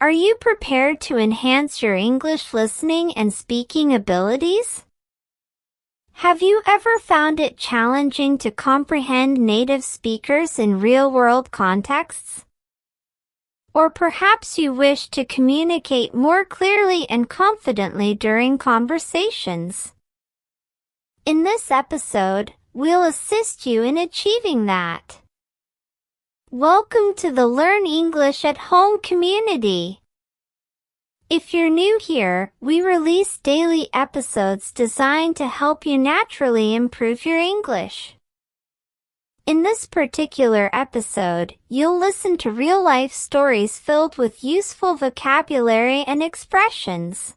Are you prepared to enhance your English listening and speaking abilities? Have you ever found it challenging to comprehend native speakers in real-world contexts? Or perhaps you wish to communicate more clearly and confidently during conversations. In this episode, we'll assist you in achieving that. Welcome to the Learn English at Home community. If you're new here, we release daily episodes designed to help you naturally improve your English. In this particular episode, you'll listen to real-life stories filled with useful vocabulary and expressions.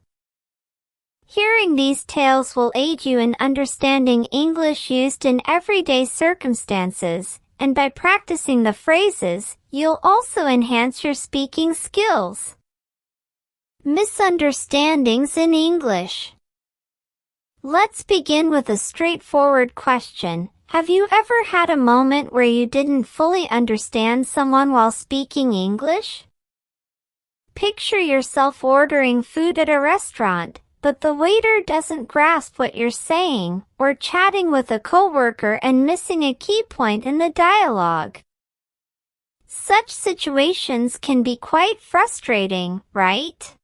Hearing these tales will aid you in understanding English used in everyday circumstances, and by practicing the phrases, you'll also enhance your speaking skills. Misunderstandings in English. Let's begin with a straightforward question. Have you ever had a moment where you didn't fully understand someone while speaking English? Picture yourself ordering food at a restaurant, but the waiter doesn't grasp what you're saying, or chatting with a coworker and missing a key point in the dialogue. Such situations can be quite frustrating, right?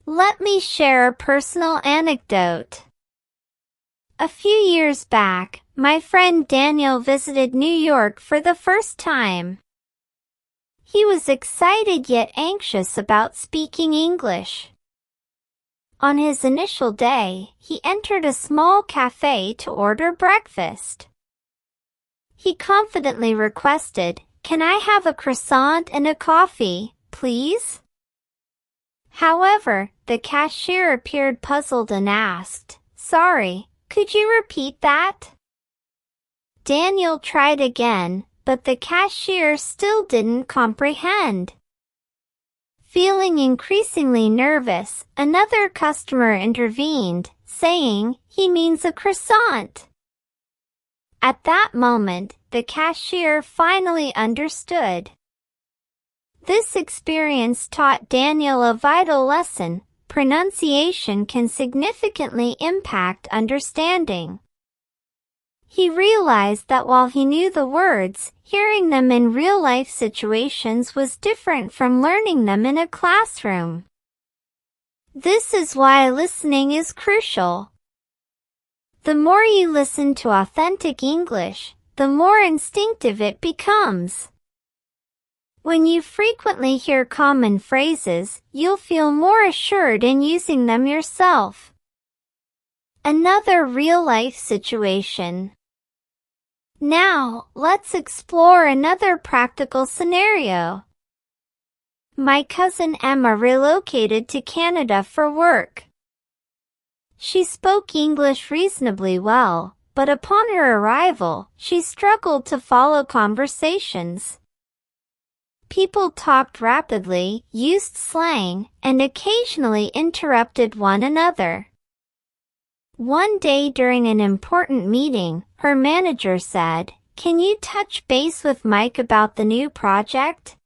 Let me share a personal anecdote. A few years back, my friend Daniel visited New York for the first time. He was excited yet anxious about speaking English. On his initial day, he entered a small cafe to order breakfast. He confidently requested, "Can I have a croissant and a coffee, please?" However, the cashier appeared puzzled and asked, "Sorry, could you repeat that?" Daniel tried again, but the cashier still didn't comprehend. Feeling increasingly nervous, another customer intervened, saying, "He means a croissant." At that moment, the cashier finally understood. This experience taught Daniel a vital lesson: pronunciation can significantly impact understanding. He realized that while he knew the words, hearing them in real-life situations was different from learning them in a classroom. This is why listening is crucial. The more you listen to authentic English, the more instinctive it becomes. When you frequently hear common phrases, you'll feel more assured in using them yourself. Another real-life situation. Now, let's explore another practical scenario. My cousin Emma relocated to Canada for work. She spoke English reasonably well, but upon her arrival, she struggled to follow conversations. People talked rapidly, used slang, and occasionally interrupted one another. One day during an important meeting, her manager said, "Can you touch base with Mike about the new project?"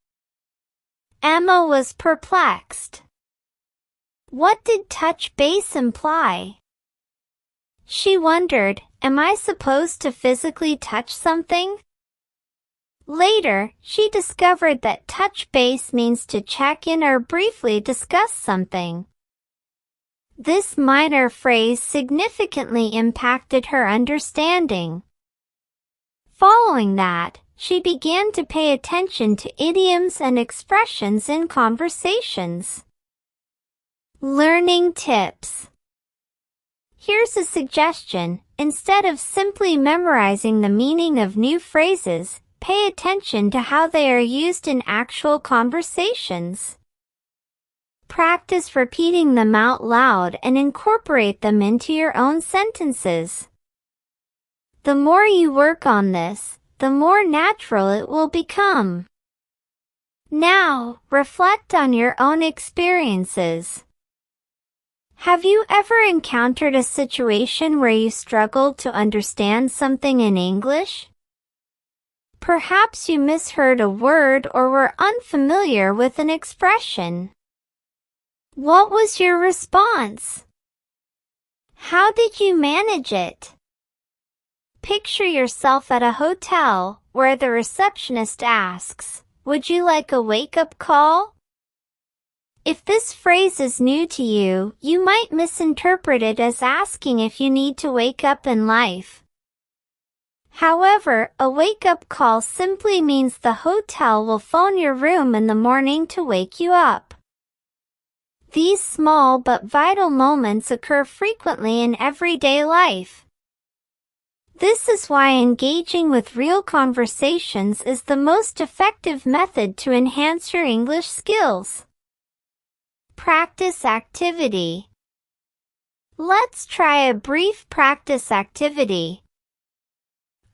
Emma was perplexed. What did touch base imply? She wondered, am I supposed to physically touch something? Later, she discovered that touch base means to check in or briefly discuss something. This minor phrase significantly impacted her understanding. Following that, she began to pay attention to idioms and expressions in conversations. Learning tips. Here's a suggestion. Instead of simply memorizing the meaning of new phrases, pay attention to how they are used in actual conversations. Practice repeating them out loud and incorporate them into your own sentences. The more you work on this, the more natural it will become. Now, reflect on your own experiences. Have you ever encountered a situation where you struggled to understand something in English? Perhaps you misheard a word or were unfamiliar with an expression. What was your response? How did you manage it? Picture yourself at a hotel where the receptionist asks, "Would you like a wake-up call?" If this phrase is new to you, you might misinterpret it as asking if you need to wake up in life. However, a wake-up call simply means the hotel will phone your room in the morning to wake you up. These small but vital moments occur frequently in everyday life. This is why engaging with real conversations is the most effective method to enhance your English skills. Practice activity. Let's try a brief practice activity.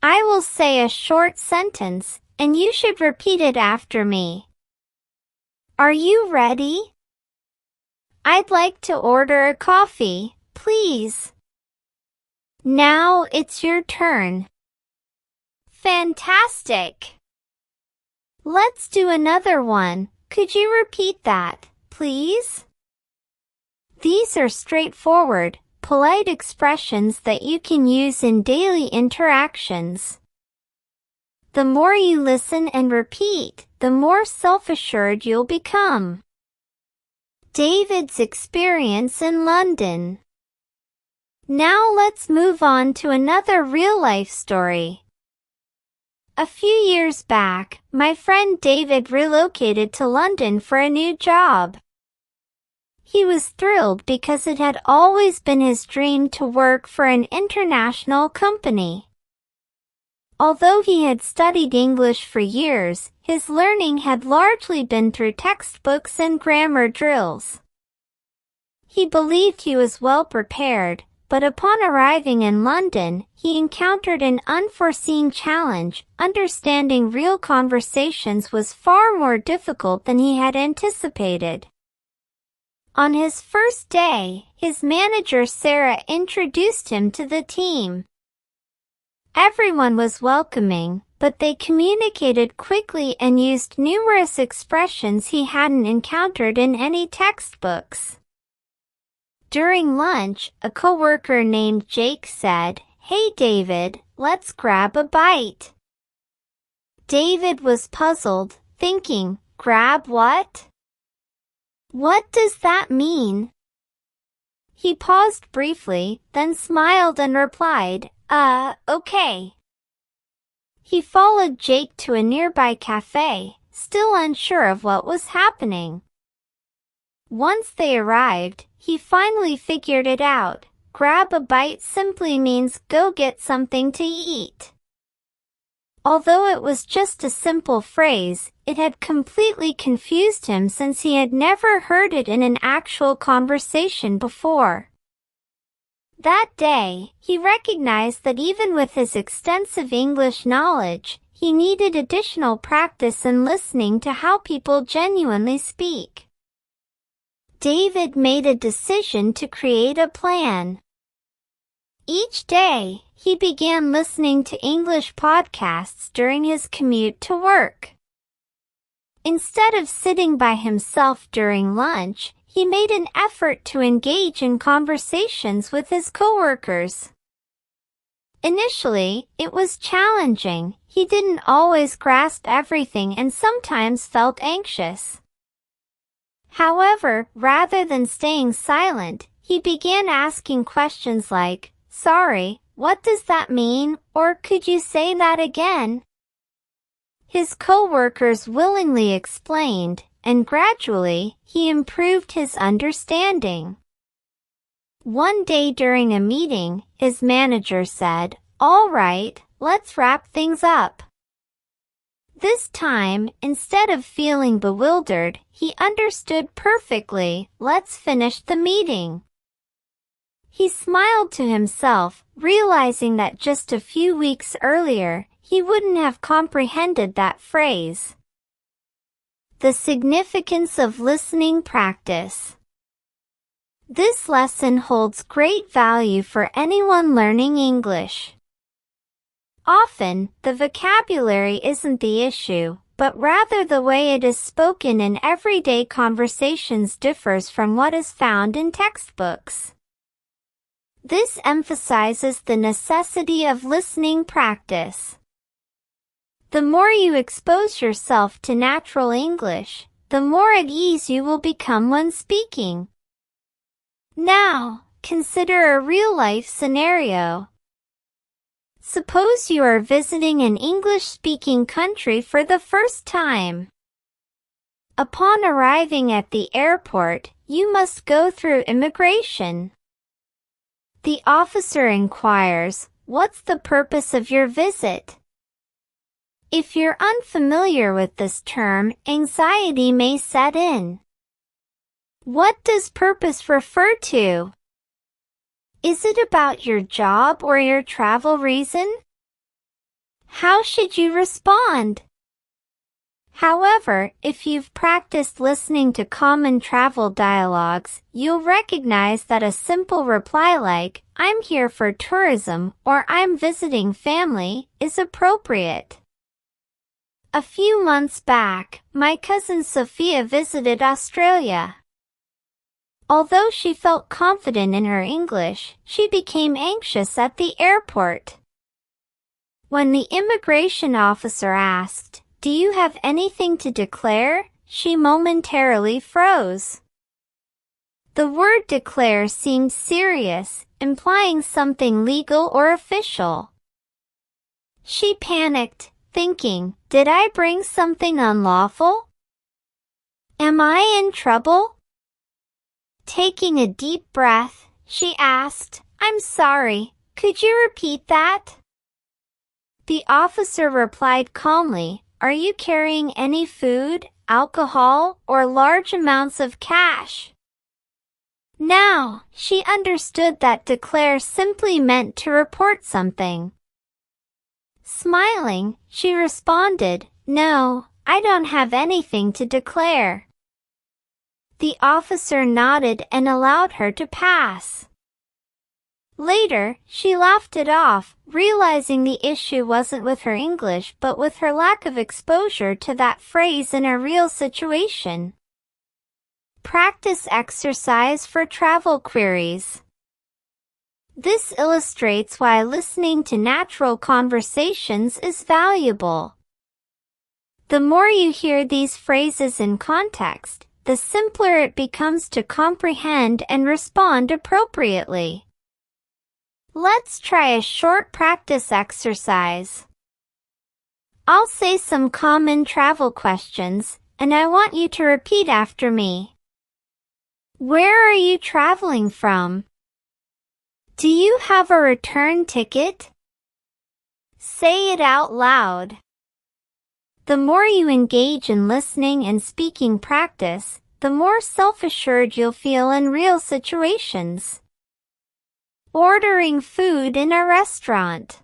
I will say a short sentence, and you should repeat it after me. Are you ready? I'd like to order a coffee, please. Now it's your turn. Fantastic! Let's do another one. Could you repeat that, please? These are straightforward, polite expressions that you can use in daily interactions. The more you listen and repeat, the more self-assured you'll become. David's experience in London. Now let's move on to another real-life story. A few years back, my friend David relocated to London for a new job. He was thrilled because it had always been his dream to work for an international company. Although he had studied English for years, his learning had largely been through textbooks and grammar drills. He believed he was well prepared, but upon arriving in London, he encountered an unforeseen challenge. Understanding real conversations was far more difficult than he had anticipated. On his first day, his manager Sarah introduced him to the team. Everyone was welcoming, but they communicated quickly and used numerous expressions he hadn't encountered in any textbooks. During lunch, a coworker named Jake said, "Hey David, let's grab a bite." David was puzzled, thinking, "Grab what? What does that mean?" He paused briefly, then smiled and replied, okay." He followed Jake to a nearby cafe, still unsure of what was happening. Once they arrived, he finally figured it out. Grab a bite simply means go get something to eat. Although it was just a simple phrase, it had completely confused him since he had never heard it in an actual conversation before. That day, he recognized that even with his extensive English knowledge, he needed additional practice in listening to how people genuinely speak. David made a decision to create a plan. Each day, he began listening to English podcasts during his commute to work. Instead of sitting by himself during lunch, he made an effort to engage in conversations with his coworkers. Initially, it was challenging. He didn't always grasp everything and sometimes felt anxious. However, rather than staying silent, he began asking questions like, "Sorry, what does that mean?" or "Could you say that again?" His coworkers willingly explained, and gradually, he improved his understanding. One day during a meeting, his manager said, "All right, let's wrap things up." This time, instead of feeling bewildered, he understood perfectly. "Let's finish the meeting." He smiled to himself, realizing that just a few weeks earlier, he wouldn't have comprehended that phrase. The significance of listening practice. This lesson holds great value for anyone learning English. Often, the vocabulary isn't the issue, but rather the way it is spoken in everyday conversations differs from what is found in textbooks. This emphasizes the necessity of listening practice. The more you expose yourself to natural English, the more at ease you will become when speaking. Now, consider a real-life scenario. Suppose you are visiting an English-speaking country for the first time. Upon arriving at the airport, you must go through immigration. The officer inquires, "What's the purpose of your visit?" If you're unfamiliar with this term, anxiety may set in. What does purpose refer to? Is it about your job or your travel reason? How should you respond? However, if you've practiced listening to common travel dialogues, you'll recognize that a simple reply like, "I'm here for tourism" or "I'm visiting family" is appropriate. A few months back, my cousin Sophia visited Australia. Although she felt confident in her English, she became anxious at the airport. When the immigration officer asked, "Do you have anything to declare?" she momentarily froze. The word declare seemed serious, implying something legal or official. She panicked, thinking, "Did I bring something unlawful? Am I in trouble?" Taking a deep breath, she asked, "I'm sorry, could you repeat that?" The officer replied calmly, "Are you carrying any food, alcohol, or large amounts of cash?" Now, she understood that declare simply meant to report something. Smiling, she responded, "No, I don't have anything to declare." The officer nodded and allowed her to pass. Later, she laughed it off, realizing the issue wasn't with her English but with her lack of exposure to that phrase in a real situation. Practice exercise for travel queries. This illustrates why listening to natural conversations is valuable. The more you hear these phrases in context, the simpler it becomes to comprehend and respond appropriately. Let's try a short practice exercise. I'll say some common travel questions, and I want you to repeat after me. Where are you traveling from? Do you have a return ticket? Say it out loud. The more you engage in listening and speaking practice, the more self-assured you'll feel in real situations. Ordering food in a restaurant.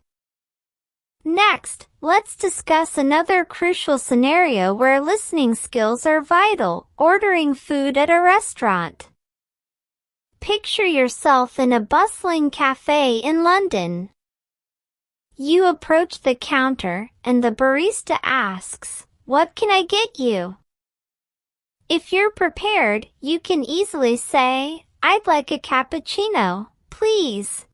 Next, let's discuss another crucial scenario where listening skills are vital: ordering food at a restaurant. Picture yourself in a bustling cafe in London. You approach the counter, and the barista asks, "What can I get you?" If you're prepared, you can easily say, "I'd like a cappuccino, please."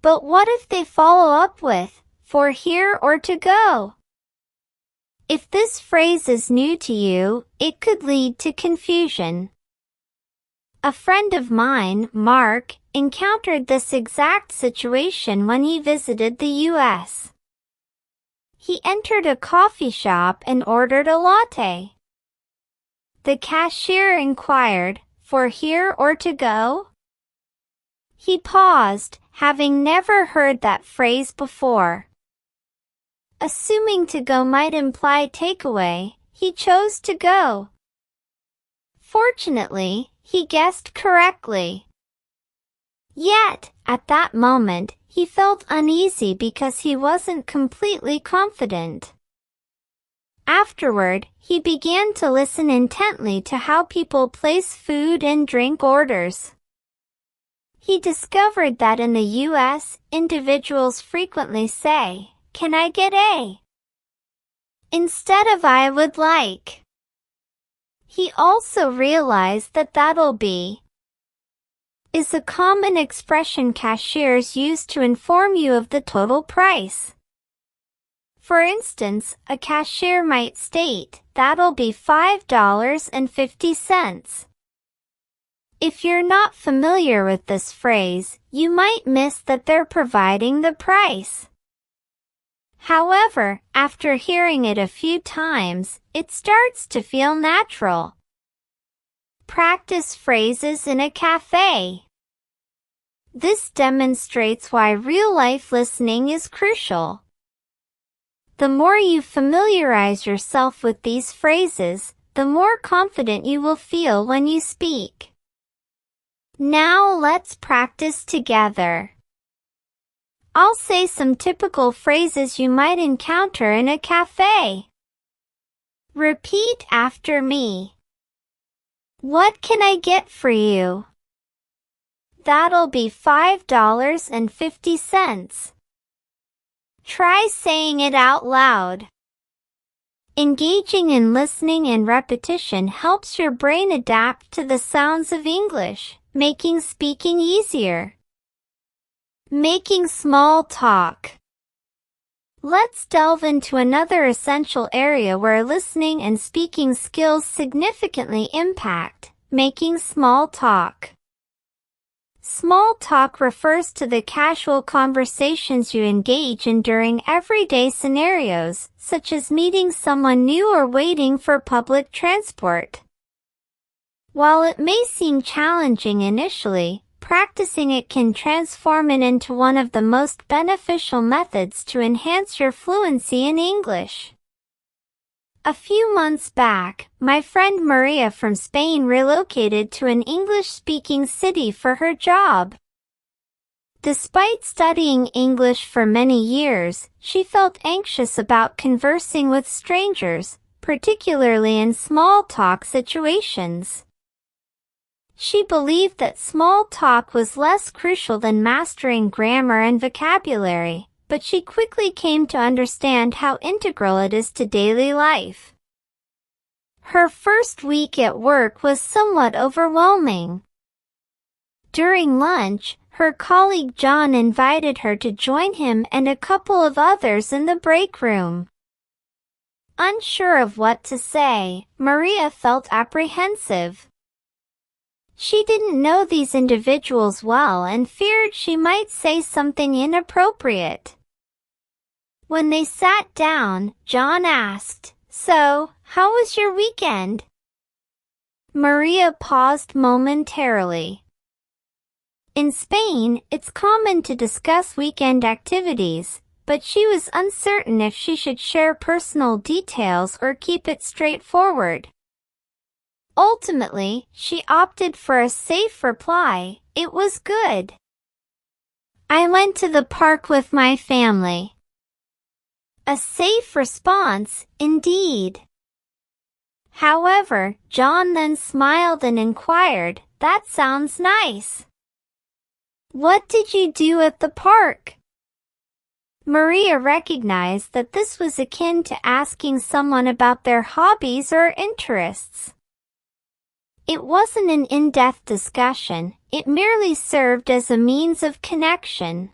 But what if they follow up with, "For here or to go?" If this phrase is new to you, it could lead to confusion. A friend of mine, Mark, encountered this exact situation when he visited the US. He entered a coffee shop and ordered a latte. The cashier inquired, "For here or to go?" He paused, having never heard that phrase before. Assuming to go might imply takeaway, he chose to go. Fortunately, he guessed correctly. Yet, at that moment, he felt uneasy because he wasn't completely confident. Afterward, he began to listen intently to how people place food and drink orders. He discovered that in the U.S., individuals frequently say, "Can I get a?" instead of "I would like." He also realized that "that'll be" is a common expression cashiers use to inform you of the total price. For instance, a cashier might state, "That'll be $5.50. If you're not familiar with this phrase, you might miss that they're providing the price. However, after hearing it a few times, it starts to feel natural. Practice phrases in a cafe. This demonstrates why real-life listening is crucial. The more you familiarize yourself with these phrases, the more confident you will feel when you speak. Now let's practice together. I'll say some typical phrases you might encounter in a cafe. Repeat after me. What can I get for you? That'll be $5.50. Try saying it out loud. Engaging in listening and repetition helps your brain adapt to the sounds of English, making speaking easier. Making small talk. Let's delve into another essential area where listening and speaking skills significantly impact: making small talk. Small talk refers to the casual conversations you engage in during everyday scenarios, such as meeting someone new or waiting for public transport. While it may seem challenging initially, practicing it can transform it into one of the most beneficial methods to enhance your fluency in English. A few months back, my friend Maria from Spain relocated to an English-speaking city for her job. Despite studying English for many years, she felt anxious about conversing with strangers, particularly in small talk situations. She believed that small talk was less crucial than mastering grammar and vocabulary, but she quickly came to understand how integral it is to daily life. Her first week at work was somewhat overwhelming. During lunch, her colleague John invited her to join him and a couple of others in the break room. Unsure of what to say, Maria felt apprehensive. She didn't know these individuals well and feared she might say something inappropriate. When they sat down, John asked, "So, how was your weekend?" Maria paused momentarily. In Spain, it's common to discuss weekend activities, but she was uncertain if she should share personal details or keep it straightforward. Ultimately, she opted for a safe reply: "It was good. I went to the park with my family." A safe response, indeed. However, John then smiled and inquired, "That sounds nice. What did you do at the park?" Maria recognized that this was akin to asking someone about their hobbies or interests. It wasn't an in-depth discussion, it merely served as a means of connection.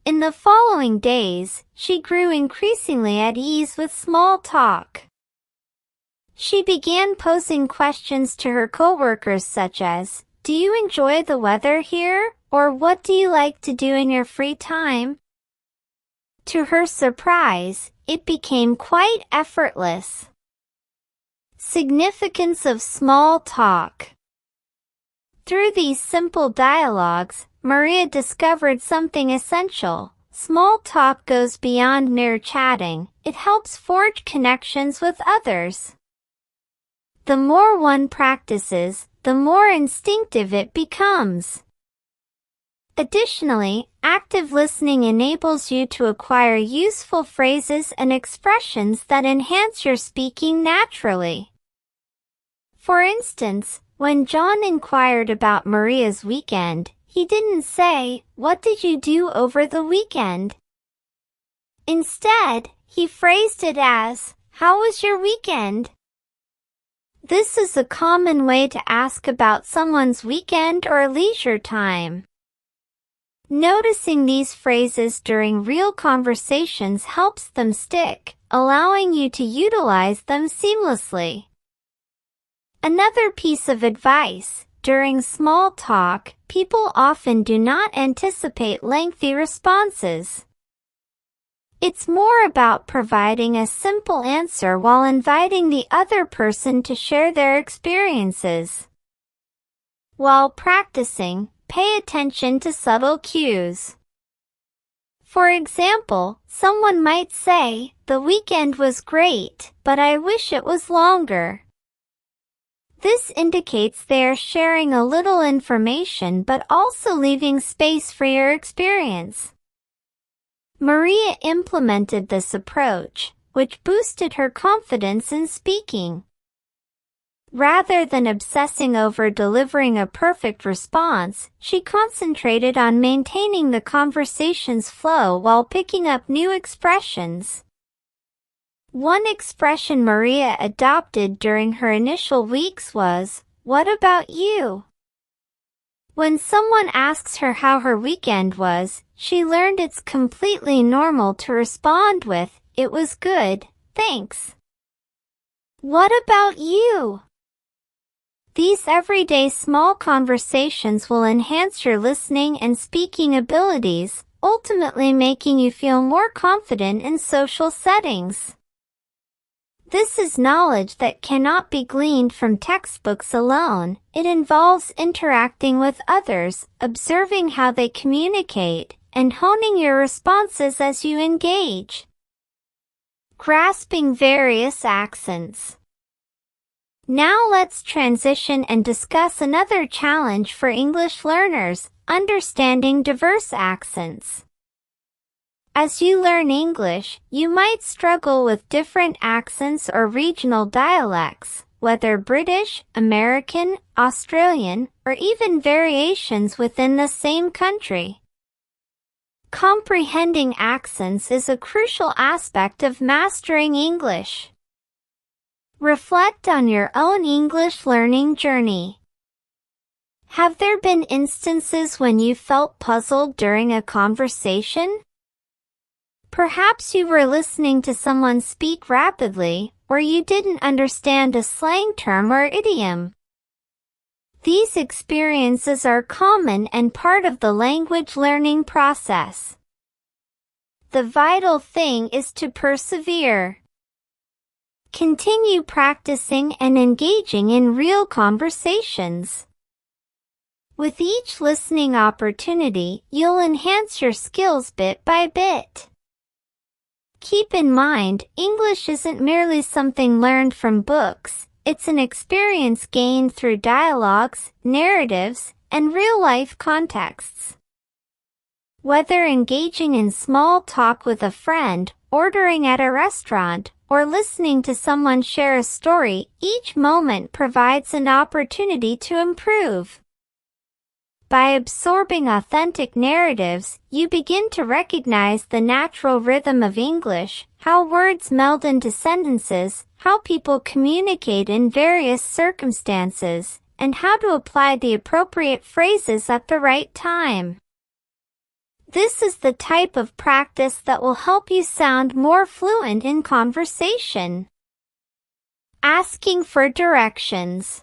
In the following days, she grew increasingly at ease with small talk. She began posing questions to her coworkers such as, "Do you enjoy the weather here?" or "What do you like to do in your free time?" To her surprise, it became quite effortless. Significance of small talk. Through these simple dialogues, Maria discovered something essential. Small talk goes beyond mere chatting. It helps forge connections with others. The more one practices, the more instinctive it becomes. Additionally, active listening enables you to acquire useful phrases and expressions that enhance your speaking naturally. For instance, when John inquired about Maria's weekend, he didn't say, "What did you do over the weekend?" Instead, he phrased it as, "How was your weekend?" This is a common way to ask about someone's weekend or leisure time. Noticing these phrases during real conversations helps them stick, allowing you to utilize them seamlessly. Another piece of advice: during small talk, people often do not anticipate lengthy responses. It's more about providing a simple answer while inviting the other person to share their experiences. While practicing, pay attention to subtle cues. For example, someone might say, "The weekend was great, but I wish it was longer." This indicates they are sharing a little information but also leaving space for your experience. Maria implemented this approach, which boosted her confidence in speaking. Rather than obsessing over delivering a perfect response, she concentrated on maintaining the conversation's flow while picking up new expressions. One expression Maria adopted during her initial weeks was, "What about you?" When someone asks her how her weekend was, she learned it's completely normal to respond with, "It was good, thanks." "What about you?" These everyday small conversations will enhance your listening and speaking abilities, ultimately making you feel more confident in social settings. This is knowledge that cannot be gleaned from textbooks alone. It involves interacting with others, observing how they communicate, and honing your responses as you engage. Grasping various accents. Now let's transition and discuss another challenge for English learners: understanding diverse accents. As you learn English, you might struggle with different accents or regional dialects, whether British, American, Australian, or even variations within the same country. Comprehending accents is a crucial aspect of mastering English. Reflect on your own English learning journey. Have there been instances when you felt puzzled during a conversation? Perhaps you were listening to someone speak rapidly, or you didn't understand a slang term or idiom. These experiences are common and part of the language learning process. The vital thing is to persevere. Continue practicing and engaging in real conversations. With each listening opportunity, you'll enhance your skills bit by bit. Keep in mind, English isn't merely something learned from books, it's an experience gained through dialogues, narratives, and real-life contexts. Whether engaging in small talk with a friend, ordering at a restaurant, or listening to someone share a story, each moment provides an opportunity to improve. By absorbing authentic narratives, you begin to recognize the natural rhythm of English, how words meld into sentences, how people communicate in various circumstances, and how to apply the appropriate phrases at the right time. This is the type of practice that will help you sound more fluent in conversation. Asking for directions.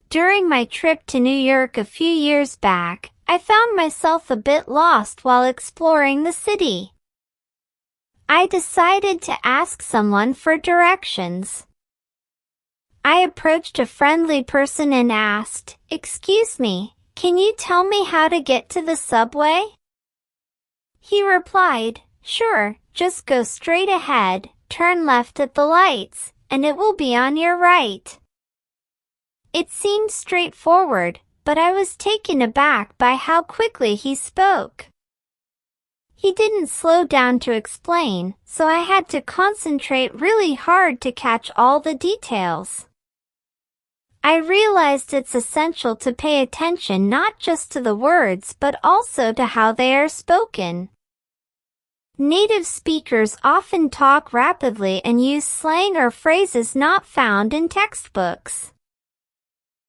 During my trip to New York a few years back, I found myself a bit lost while exploring the city. I decided to ask someone for directions. I approached a friendly person and asked, "Excuse me, can you tell me how to get to the subway?" He replied, "Sure, just go straight ahead, turn left at the lights, and it will be on your right." It seemed straightforward, but I was taken aback by how quickly he spoke. He didn't slow down to explain, so I had to concentrate really hard to catch all the details. I realized it's essential to pay attention not just to the words but also to how they are spoken. Native speakers often talk rapidly and use slang or phrases not found in textbooks.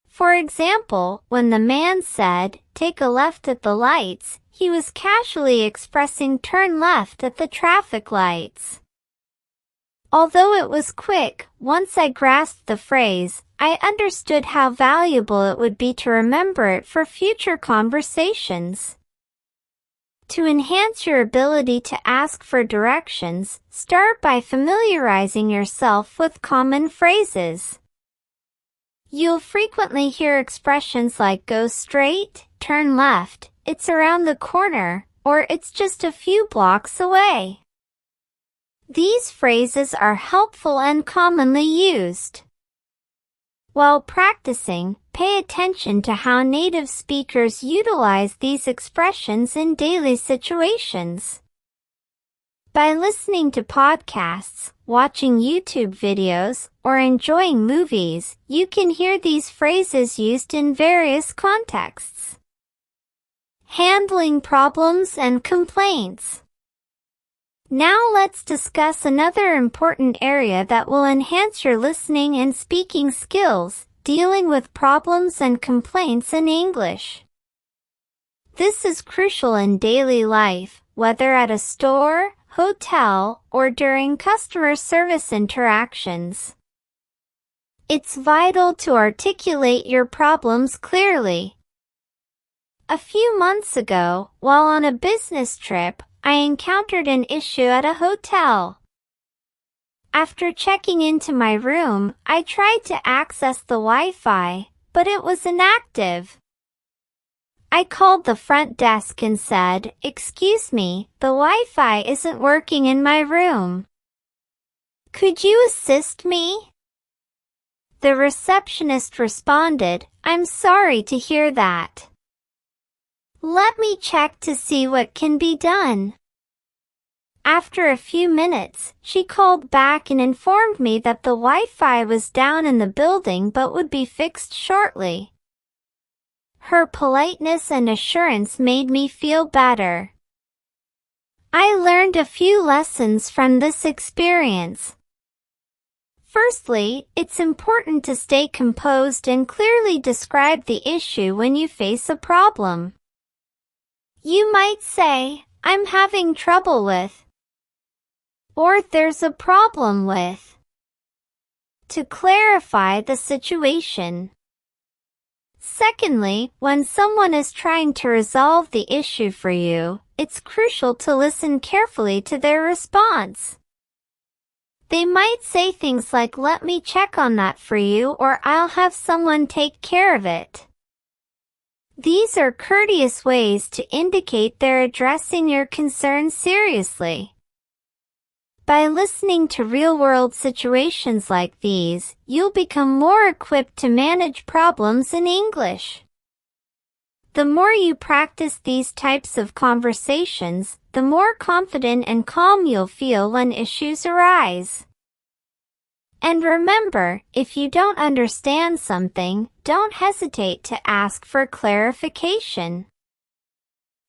For example, when the man said, "Take a left at the lights," he was casually expressing "turn left at the traffic lights." Although it was quick, once I grasped the phrase, I understood how valuable it would be to remember it for future conversations. To enhance your ability to ask for directions, start by familiarizing yourself with common phrases. You'll frequently hear expressions like "go straight," "turn left," "it's around the corner," or "it's just a few blocks away." These phrases are helpful and commonly used. While practicing, pay attention to how native speakers utilize these expressions in daily situations. By listening to podcasts, watching YouTube videos, or enjoying movies, you can hear these phrases used in various contexts. Handling problems and complaints. Now let's discuss another important area that will enhance your listening and speaking skills, dealing with problems and complaints in English. This is crucial in daily life, whether at a store, hotel, or during customer service interactions. It's vital to articulate your problems clearly. A few months ago, while on a business trip, I encountered an issue at a hotel. After checking into my room, I tried to access the Wi-Fi, but it was inactive. I called the front desk and said, "Excuse me, the Wi-Fi isn't working in my room. Could you assist me?" The receptionist responded, "I'm sorry to hear that. Let me check to see what can be done." After a few minutes, she called back and informed me that the Wi-Fi was down in the building but would be fixed shortly. Her politeness and assurance made me feel better. I learned a few lessons from this experience. Firstly, it's important to stay composed and clearly describe the issue when you face a problem. You might say, "I'm having trouble with," or "there's a problem with," to clarify the situation. Secondly, when someone is trying to resolve the issue for you, it's crucial to listen carefully to their response. They might say things like, "Let me check on that for you," or "I'll have someone take care of it." These are courteous ways to indicate they're addressing your concerns seriously. By listening to real-world situations like these, you'll become more equipped to manage problems in English. The more you practice these types of conversations, the more confident and calm you'll feel when issues arise. And remember, if you don't understand something, don't hesitate to ask for clarification.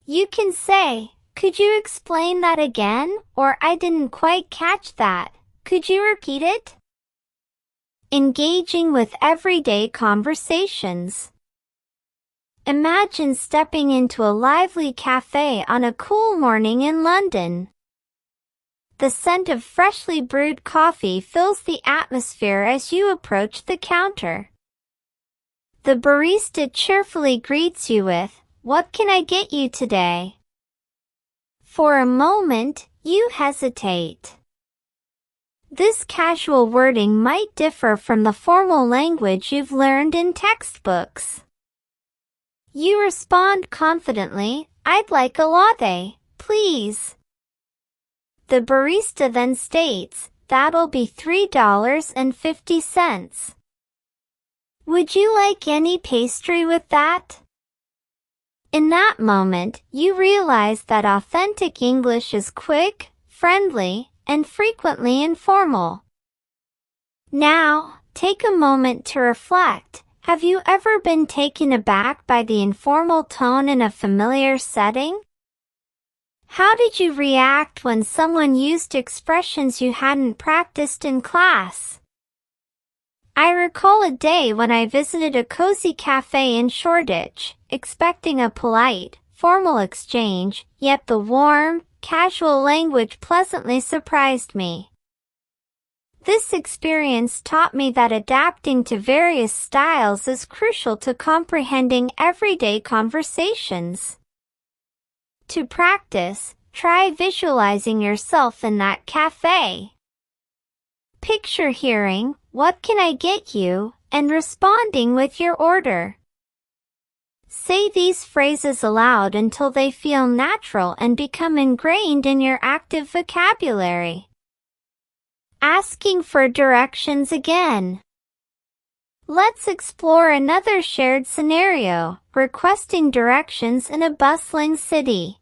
You can say, "Could you explain that again?" or "I didn't quite catch that. Could you repeat it?" Engaging with everyday conversations. Imagine stepping into a lively cafe on a cool morning in London. The scent of freshly brewed coffee fills the atmosphere as you approach the counter. The barista cheerfully greets you with, "What can I get you today?" For a moment, you hesitate. This casual wording might differ from the formal language you've learned in textbooks. You respond confidently, "I'd like a latte, please." The barista then states, "That'll be $3.50. Would you like any pastry with that?" In that moment, you realize that authentic English is quick, friendly, and frequently informal. Now, take a moment to reflect. Have you ever been taken aback by the informal tone in a familiar setting? How did you react when someone used expressions you hadn't practiced in class? I recall a day when I visited a cozy cafe in Shoreditch, expecting a polite, formal exchange, yet the warm, casual language pleasantly surprised me. This experience taught me that adapting to various styles is crucial to comprehending everyday conversations. To practice, try visualizing yourself in that cafe. Picture hearing, "What can I get you?" and responding with your order. Say these phrases aloud until they feel natural and become ingrained in your active vocabulary. Asking for directions again. Let's explore another shared scenario, requesting directions in a bustling city.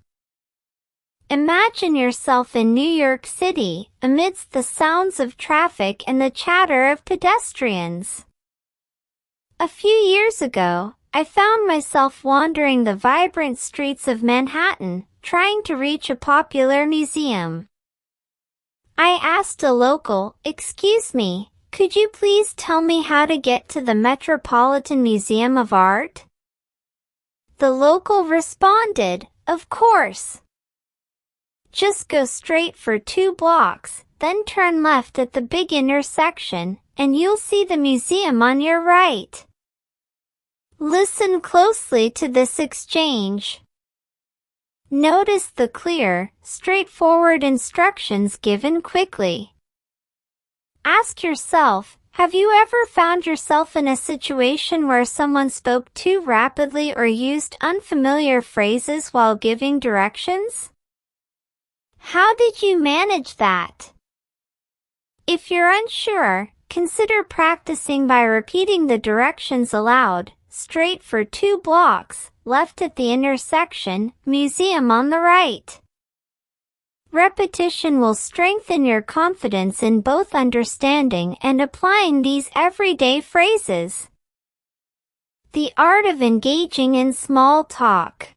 Imagine yourself in New York City, amidst the sounds of traffic and the chatter of pedestrians. A few years ago, I found myself wandering the vibrant streets of Manhattan, trying to reach a popular museum. I asked a local, "Excuse me, could you please tell me how to get to the Metropolitan Museum of Art?" The local responded, "Of course. Just go straight for 2 blocks, then turn left at the big intersection, and you'll see the museum on your right." Listen closely to this exchange. Notice the clear, straightforward instructions given quickly. Ask yourself, have you ever found yourself in a situation where someone spoke too rapidly or used unfamiliar phrases while giving directions? How did you manage that? If you're unsure, consider practicing by repeating the directions aloud. Straight for 2 blocks, left at the intersection, museum on the right. Repetition will strengthen your confidence in both understanding and applying these everyday phrases. The art of engaging in small talk.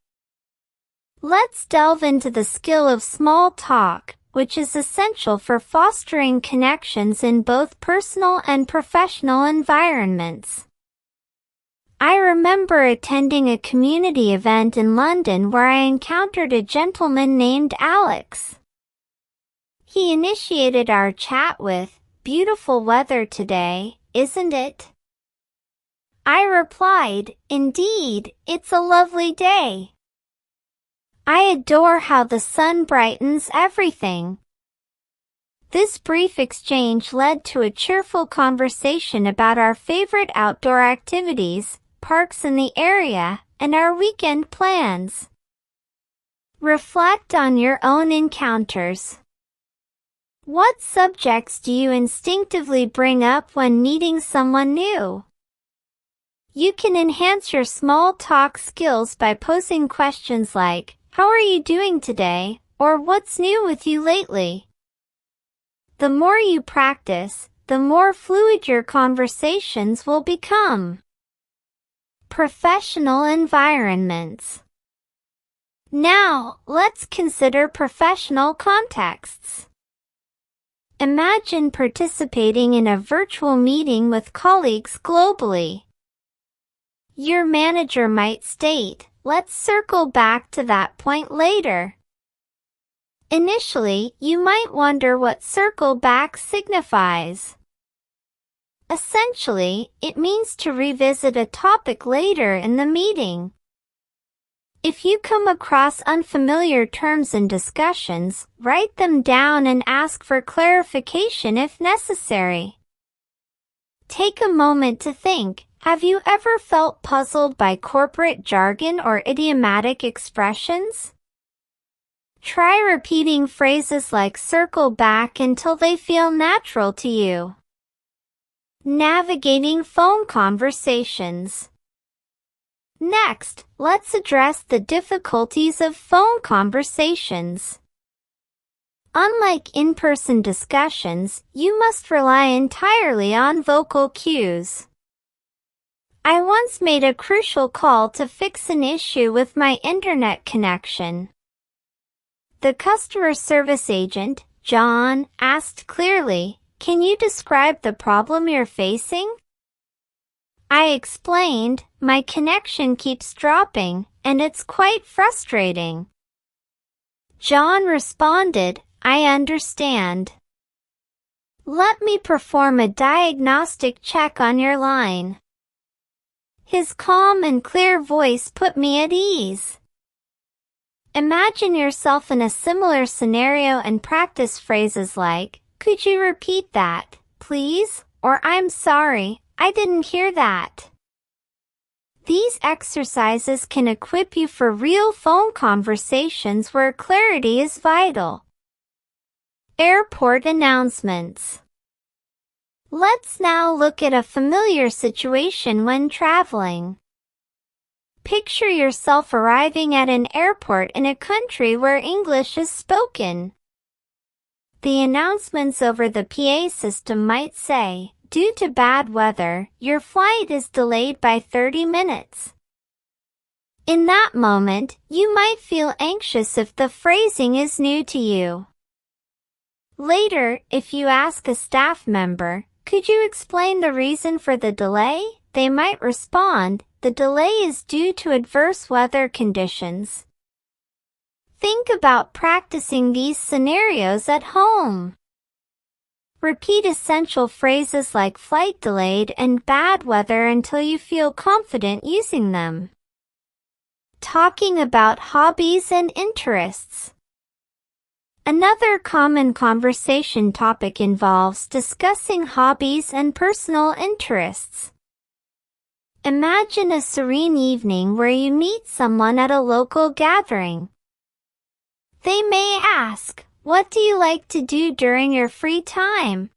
Let's delve into the skill of small talk, which is essential for fostering connections in both personal and professional environments. I remember attending a community event in London where I encountered a gentleman named Alex. He initiated our chat with, "Beautiful weather today, isn't it?" I replied, "Indeed, it's a lovely day. I adore how the sun brightens everything." This brief exchange led to a cheerful conversation about our favorite outdoor activities, parks in the area, and our weekend plans. Reflect on your own encounters. What subjects do you instinctively bring up when meeting someone new? You can enhance your small talk skills by posing questions like, "How are you doing today?" or "What's new with you lately?" The more you practice, the more fluid your conversations will become. Professional environments. Now, let's consider professional contexts. Imagine participating in a virtual meeting with colleagues globally. Your manager might state, "Let's circle back to that point later." Initially, you might wonder what circle back signifies. Essentially, it means to revisit a topic later in the meeting. If you come across unfamiliar terms in discussions, write them down and ask for clarification if necessary. Take a moment to think, have you ever felt puzzled by corporate jargon or idiomatic expressions? Try repeating phrases like "circle back" until they feel natural to you. Navigating phone conversations. Next, let's address the difficulties of phone conversations. Unlike in-person discussions, you must rely entirely on vocal cues. I once made a crucial call to fix an issue with my internet connection. The customer service agent, John, asked clearly, "Can you describe the problem you're facing?" I explained, "My connection keeps dropping, and it's quite frustrating." John responded, "I understand. Let me perform a diagnostic check on your line." His calm and clear voice put me at ease. Imagine yourself in a similar scenario and practice phrases like, "Could you repeat that, please?" or "I'm sorry, I didn't hear that." These exercises can equip you for real phone conversations where clarity is vital. Airport announcements. Let's now look at a familiar situation when traveling. Picture yourself arriving at an airport in a country where English is spoken. The announcements over the PA system might say, "Due to bad weather, your flight is delayed by 30 minutes." In that moment, you might feel anxious if the phrasing is new to you. Later, if you ask a staff member, "Could you explain the reason for the delay?" they might respond, "The delay is due to adverse weather conditions." Think about practicing these scenarios at home. Repeat essential phrases like "flight delayed" and "bad weather" until you feel confident using them. Talking about hobbies and interests. Another common conversation topic involves discussing hobbies and personal interests. Imagine a serene evening where you meet someone at a local gathering. They may ask, "What do you like to do during your free time?"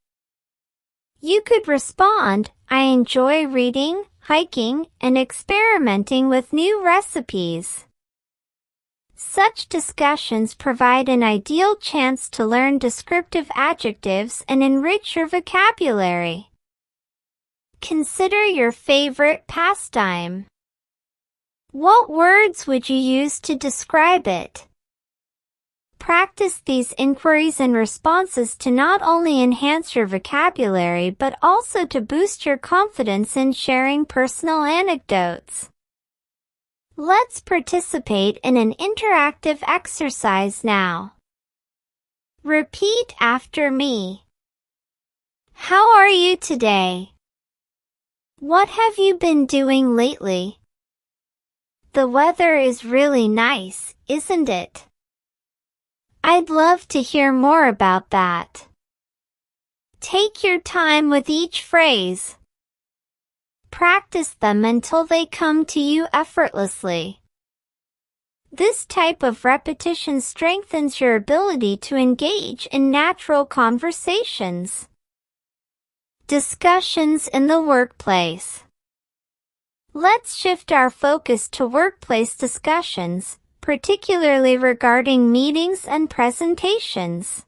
You could respond, "I enjoy reading, hiking, and experimenting with new recipes." Such discussions provide an ideal chance to learn descriptive adjectives and enrich your vocabulary. Consider your favorite pastime. What words would you use to describe it? Practice these inquiries and responses to not only enhance your vocabulary but also to boost your confidence in sharing personal anecdotes. Let's participate in an interactive exercise now. Repeat after me. How are you today? What have you been doing lately? The weather is really nice, isn't it? I'd love to hear more about that. Take your time with each phrase. Practice them until they come to you effortlessly. This type of repetition strengthens your ability to engage in natural conversations. Discussions in the workplace. Let's shift our focus to workplace discussions, particularly regarding meetings and presentations.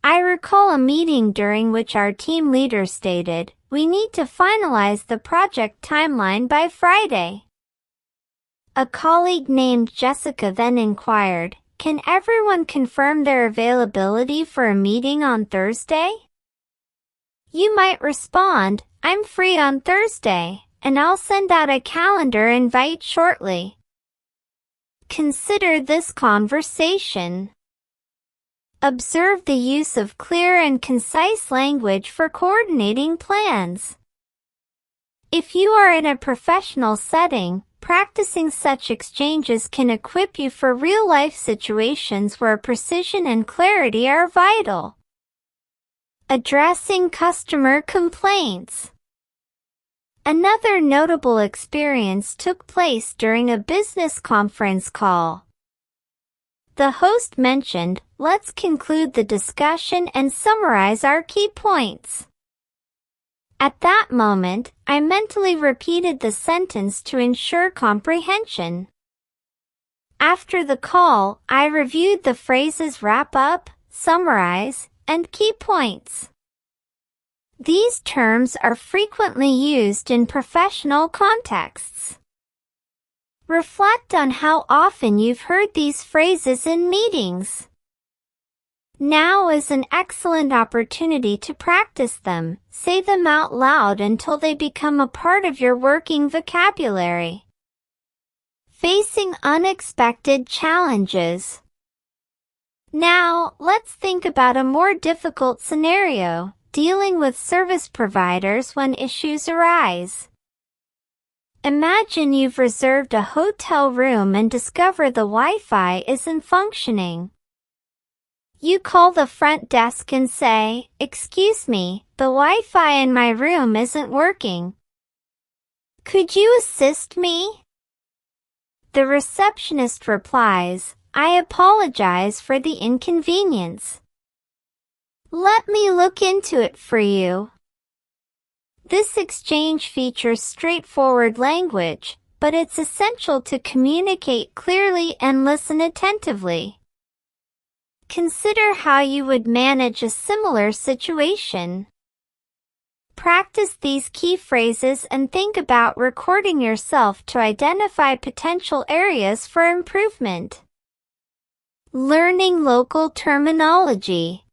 I recall a meeting during which our team leader stated, "We need to finalize the project timeline by Friday." A colleague named Jessica then inquired, "Can everyone confirm their availability for a meeting on Thursday?" You might respond, "I'm free on Thursday, and I'll send out a calendar invite shortly." Consider this conversation. Observe the use of clear and concise language for coordinating plans. If you are in a professional setting, practicing such exchanges can equip you for real-life situations where precision and clarity are vital. Addressing customer complaints. Another notable experience took place during a business conference call. The host mentioned, "Let's conclude the discussion and summarize our key points." At that moment, I mentally repeated the sentence to ensure comprehension. After the call, I reviewed the phrases wrap up, summarize, and key points. These terms are frequently used in professional contexts. Reflect on how often you've heard these phrases in meetings. Now is an excellent opportunity to practice them. Say them out loud until they become a part of your working vocabulary. Facing unexpected challenges. Now, let's think about a more difficult scenario, dealing with service providers when issues arise. Imagine you've reserved a hotel room and discover the Wi-Fi isn't functioning. You call the front desk and say, "Excuse me, the Wi-Fi in my room isn't working. Could you assist me?" The receptionist replies, "I apologize for the inconvenience. Let me look into it for you." This exchange features straightforward language, but it's essential to communicate clearly and listen attentively. Consider how you would manage a similar situation. Practice these key phrases and think about recording yourself to identify potential areas for improvement. Learning local terminology.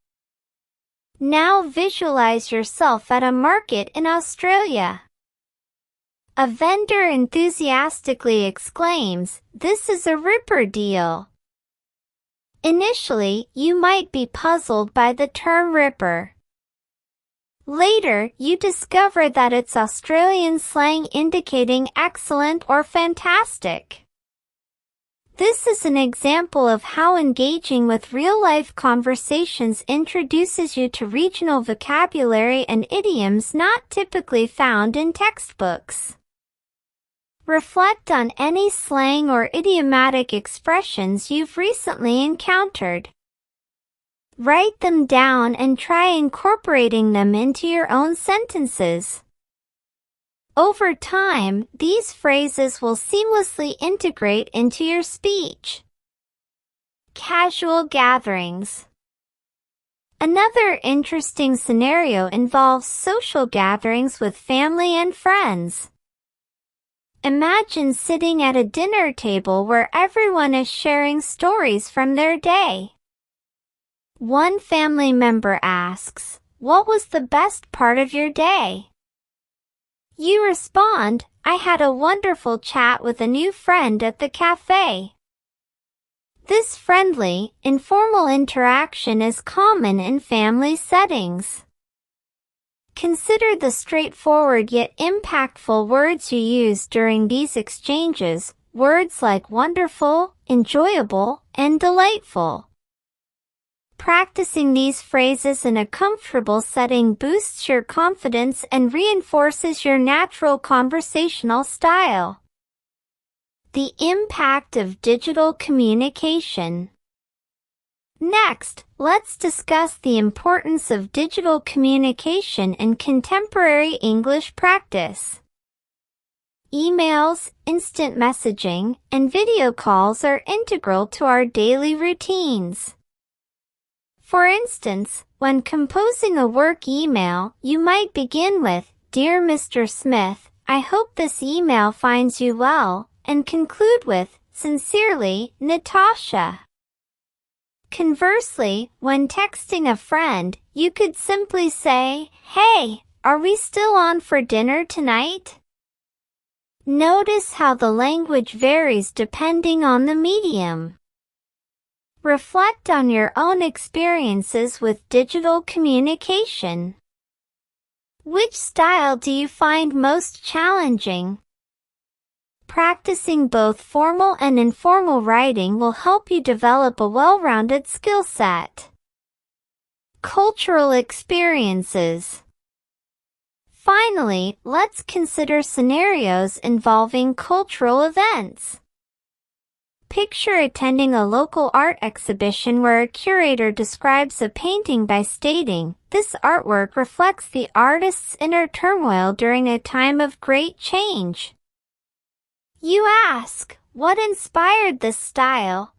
Now visualize yourself at a market in Australia. A vendor enthusiastically exclaims, "This is a ripper deal." Initially, you might be puzzled by the term ripper. Later, you discover that it's Australian slang indicating excellent or fantastic. This is an example of how engaging with real-life conversations introduces you to regional vocabulary and idioms not typically found in textbooks. Reflect on any slang or idiomatic expressions you've recently encountered. Write them down and try incorporating them into your own sentences. Over time, these phrases will seamlessly integrate into your speech. Casual gatherings. Another interesting scenario involves social gatherings with family and friends. Imagine sitting at a dinner table where everyone is sharing stories from their day. One family member asks, "What was the best part of your day?" You respond, "I had a wonderful chat with a new friend at the cafe." This friendly, informal interaction is common in family settings. Consider the straightforward yet impactful words you use during these exchanges, words like wonderful, enjoyable, and delightful. Practicing these phrases in a comfortable setting boosts your confidence and reinforces your natural conversational style. The impact of digital communication. Next, let's discuss the importance of digital communication in contemporary English practice. Emails, instant messaging, and video calls are integral to our daily routines. For instance, when composing a work email, you might begin with, "Dear Mr. Smith, I hope this email finds you well," and conclude with, "Sincerely, Natasha." Conversely, when texting a friend, you could simply say, "Hey, are we still on for dinner tonight?" Notice how the language varies depending on the medium. Reflect on your own experiences with digital communication. Which style do you find most challenging? Practicing both formal and informal writing will help you develop a well-rounded skill set. Cultural experiences. Finally, let's consider scenarios involving cultural events. Picture attending a local art exhibition where a curator describes a painting by stating, "This artwork reflects the artist's inner turmoil during a time of great change." You ask, "What inspired this style?"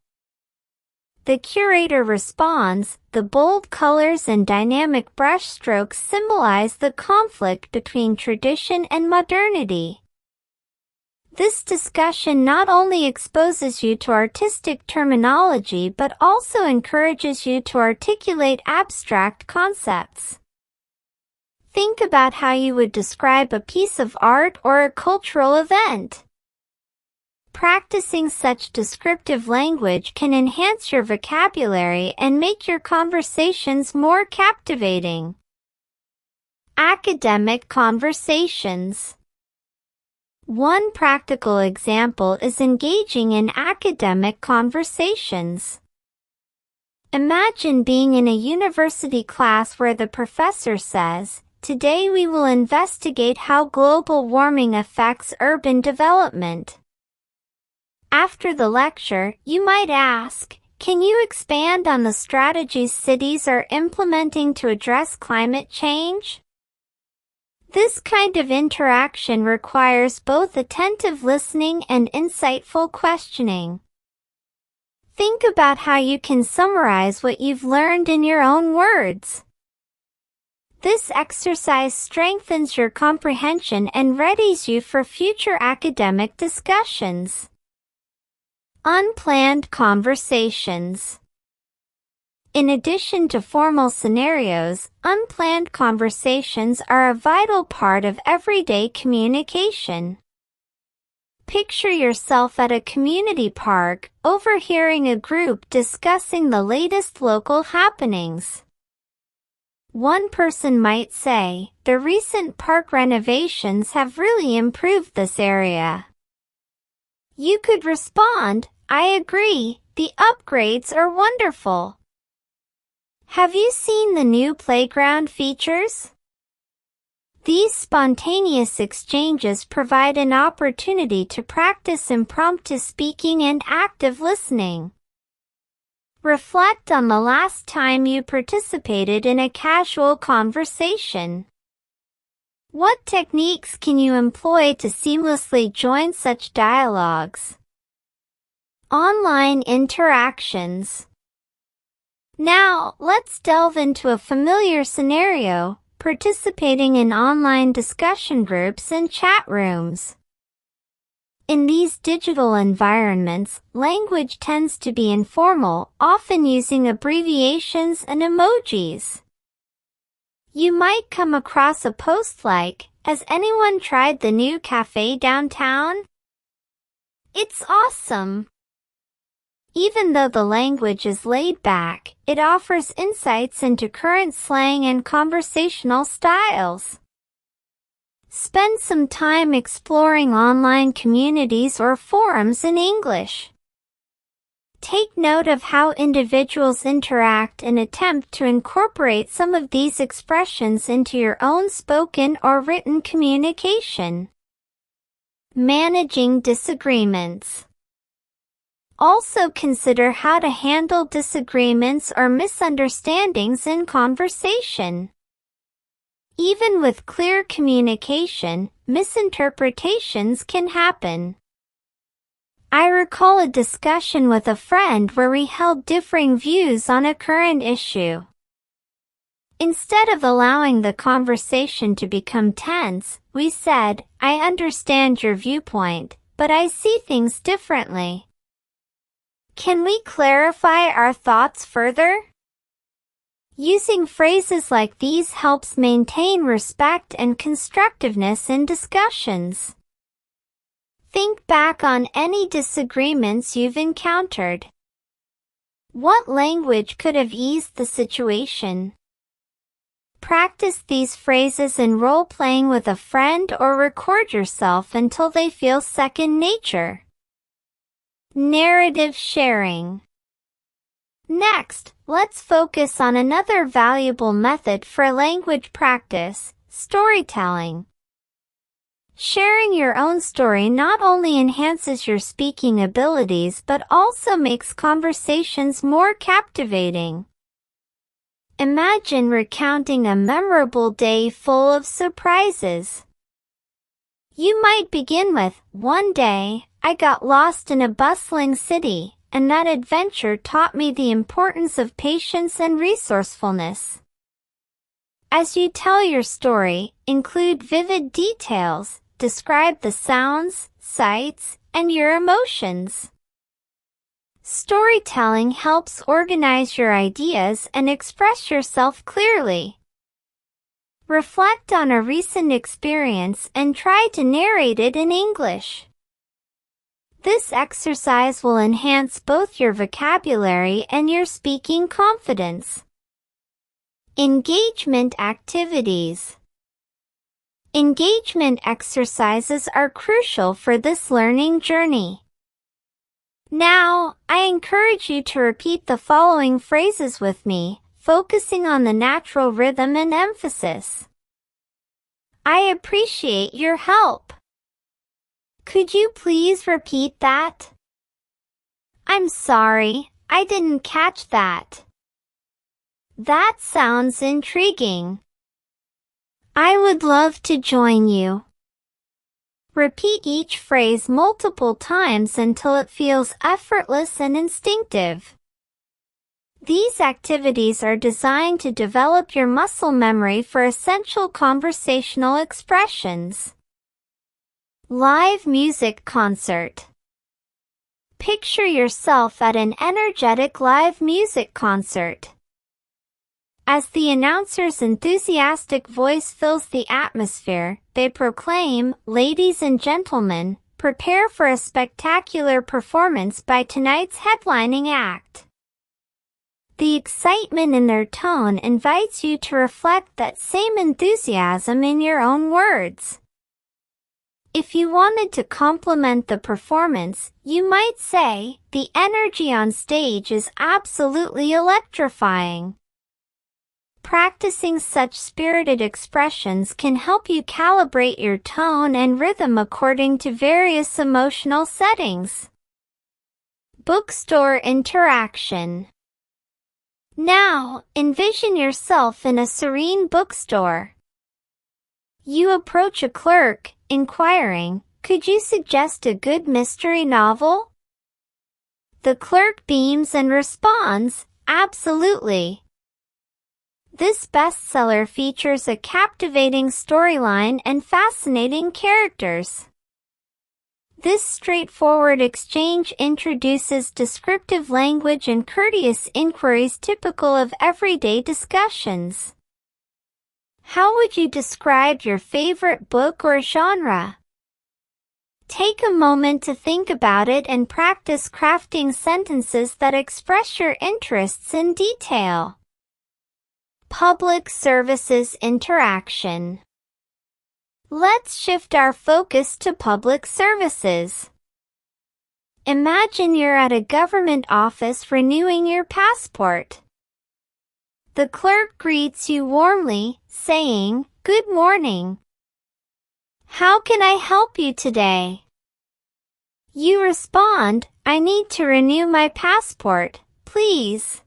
The curator responds, the bold colors and dynamic brushstrokes symbolize the conflict between tradition and modernity. This discussion not only exposes you to artistic terminology but also encourages you to articulate abstract concepts. Think about how you would describe a piece of art or a cultural event. Practicing such descriptive language can enhance your vocabulary and make your conversations more captivating. Academic conversations. One practical example is engaging in academic conversations. Imagine being in a university class where the professor says, "Today we will investigate how global warming affects urban development." After the lecture, you might ask, "Can you expand on the strategies cities are implementing to address climate change?" This kind of interaction requires both attentive listening and insightful questioning. Think about how you can summarize what you've learned in your own words. This exercise strengthens your comprehension and readies you for future academic discussions. Unplanned conversations. In addition to formal scenarios, unplanned conversations are a vital part of everyday communication. Picture yourself at a community park, overhearing a group discussing the latest local happenings. One person might say, "The recent park renovations have really improved this area." You could respond, "I agree, the upgrades are wonderful. Have you seen the new playground features?" These spontaneous exchanges provide an opportunity to practice impromptu speaking and active listening. Reflect on the last time you participated in a casual conversation. What techniques can you employ to seamlessly join such dialogues? Online interactions. Now, let's delve into a familiar scenario, participating in online discussion groups and chat rooms. In these digital environments, language tends to be informal, often using abbreviations and emojis. You might come across a post like, "Has anyone tried the new cafe downtown? It's awesome." Even though the language is laid back, it offers insights into current slang and conversational styles. Spend some time exploring online communities or forums in English. Take note of how individuals interact and attempt to incorporate some of these expressions into your own spoken or written communication. Managing disagreements. Also consider how to handle disagreements or misunderstandings in conversation. Even with clear communication, misinterpretations can happen. I recall a discussion with a friend where we held differing views on a current issue. Instead of allowing the conversation to become tense, we said, "I understand your viewpoint, but I see things differently. Can we clarify our thoughts further?" Using phrases like these helps maintain respect and constructiveness in discussions. Think back on any disagreements you've encountered. What language could have eased the situation? Practice these phrases in role-playing with a friend or record yourself until they feel second nature. Narrative sharing. Next, let's focus on another valuable method for language practice, storytelling. Sharing your own story not only enhances your speaking abilities but also makes conversations more captivating. Imagine recounting a memorable day full of surprises. You might begin with, "One day, I got lost in a bustling city, and that adventure taught me the importance of patience and resourcefulness. As you tell your story, include vivid details, describe the sounds, sights, and your emotions. Storytelling helps organize your ideas and express yourself clearly. Reflect on a recent experience and try to narrate it in English. This exercise will enhance both your vocabulary and your speaking confidence. Engagement activities. Engagement exercises are crucial for this learning journey. Now, I encourage you to repeat the following phrases with me, focusing on the natural rhythm and emphasis. I appreciate your help. Could you please repeat that? I'm sorry, I didn't catch that. That sounds intriguing. I would love to join you. Repeat each phrase multiple times until it feels effortless and instinctive. These activities are designed to develop your muscle memory for essential conversational expressions. Live music concert. Picture yourself at an energetic live music concert. As the announcer's enthusiastic voice fills the atmosphere, they proclaim, "Ladies and gentlemen, prepare for a spectacular performance by tonight's headlining act." The excitement in their tone invites you to reflect that same enthusiasm in your own words. If you wanted to compliment the performance, you might say, "The energy on stage is absolutely electrifying." Practicing such spirited expressions can help you calibrate your tone and rhythm according to various emotional settings. Bookstore interaction. Now, envision yourself in a serene bookstore. You approach a clerk, inquiring, "Could you suggest a good mystery novel?" The clerk beams and responds, "Absolutely." This bestseller features a captivating storyline and fascinating characters. This straightforward exchange introduces descriptive language and courteous inquiries typical of everyday discussions. How would you describe your favorite book or genre? Take a moment to think about it and practice crafting sentences that express your interests in detail. Public services interaction. Let's shift our focus to public services. Imagine you're at a government office renewing your passport. The clerk greets you warmly, saying, "Good morning. How can I help you today?" You respond, "I need to renew my passport, please."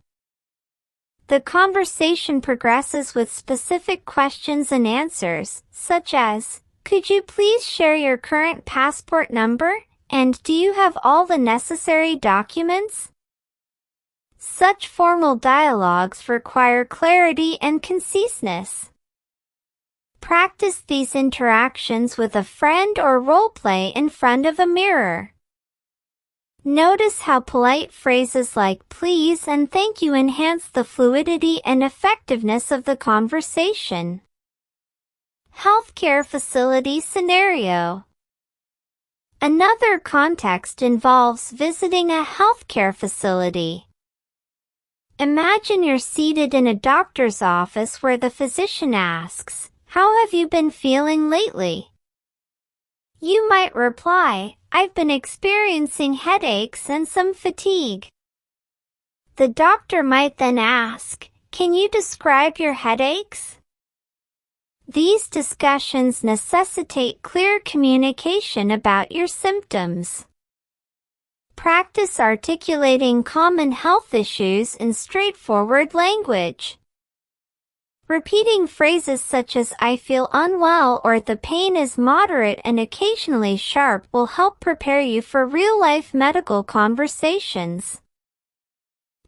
The conversation progresses with specific questions and answers, such as, "Could you please share your current passport number, and do you have all the necessary documents?" Such formal dialogues require clarity and conciseness. Practice these interactions with a friend or role-play in front of a mirror. Notice how polite phrases like "please" and "thank you" enhance the fluidity and effectiveness of the conversation. Healthcare facility scenario. Another context involves visiting a healthcare facility. Imagine you're seated in a doctor's office where the physician asks, "How have you been feeling lately?" You might reply, "I've been experiencing headaches and some fatigue." The doctor might then ask, "Can you describe your headaches?" These discussions necessitate clear communication about your symptoms. Practice articulating common health issues in straightforward language. Repeating phrases such as "I feel unwell" or "the pain is moderate and occasionally sharp" will help prepare you for real-life medical conversations.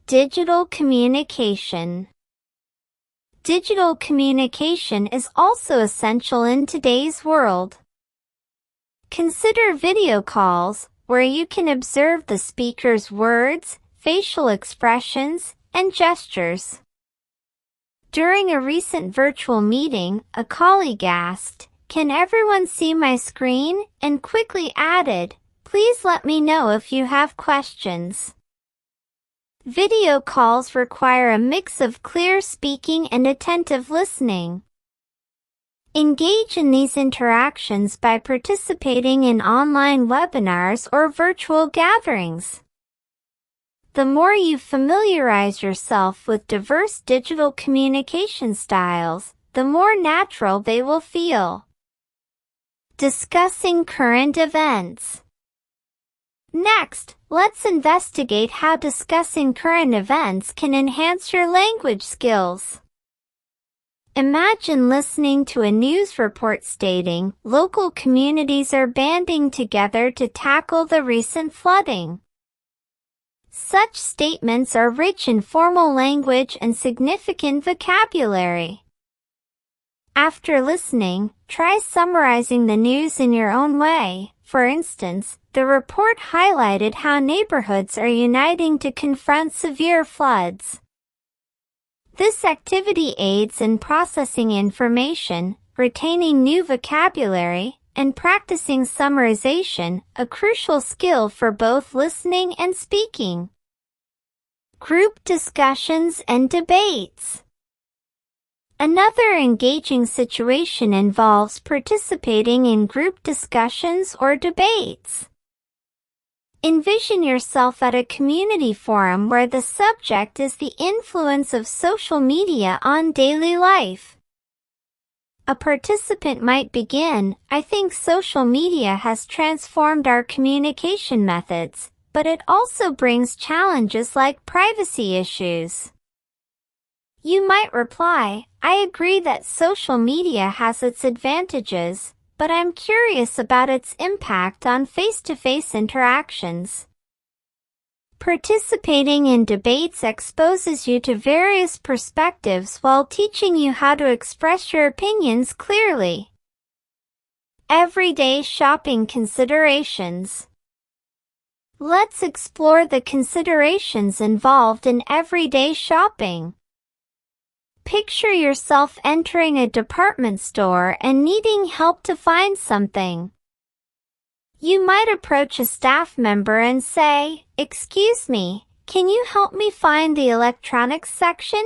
Digital communication. Digital communication is also essential in today's world. Consider video calls, where you can observe the speaker's words, facial expressions, and gestures. During a recent virtual meeting, a colleague asked, "Can everyone see my screen?" and quickly added, "Please let me know if you have questions." Video calls require a mix of clear speaking and attentive listening. Engage in these interactions by participating in online webinars or virtual gatherings. The more you familiarize yourself with diverse digital communication styles, the more natural they will feel. Discussing current events. Next, let's investigate how discussing current events can enhance your language skills. Imagine listening to a news report stating, "Local communities are banding together to tackle the recent flooding." Such statements are rich in formal language and significant vocabulary. After listening, try summarizing the news in your own way. For instance, the report highlighted how neighborhoods are uniting to confront severe floods. This activity aids in processing information, retaining new vocabulary, and practicing summarization, a crucial skill for both listening and speaking. Group discussions and debates. Another engaging situation involves participating in group discussions or debates. Envision yourself at a community forum where the subject is the influence of social media on daily life. A participant might begin, "I think social media has transformed our communication methods, but it also brings challenges like privacy issues." You might reply, "I agree that social media has its advantages, but I'm curious about its impact on face-to-face interactions." Participating in debates exposes you to various perspectives while teaching you how to express your opinions clearly. Everyday shopping considerations. Let's explore the considerations involved in everyday shopping. Picture yourself entering a department store and needing help to find something. You might approach a staff member and say, "Excuse me, can you help me find the electronics section?"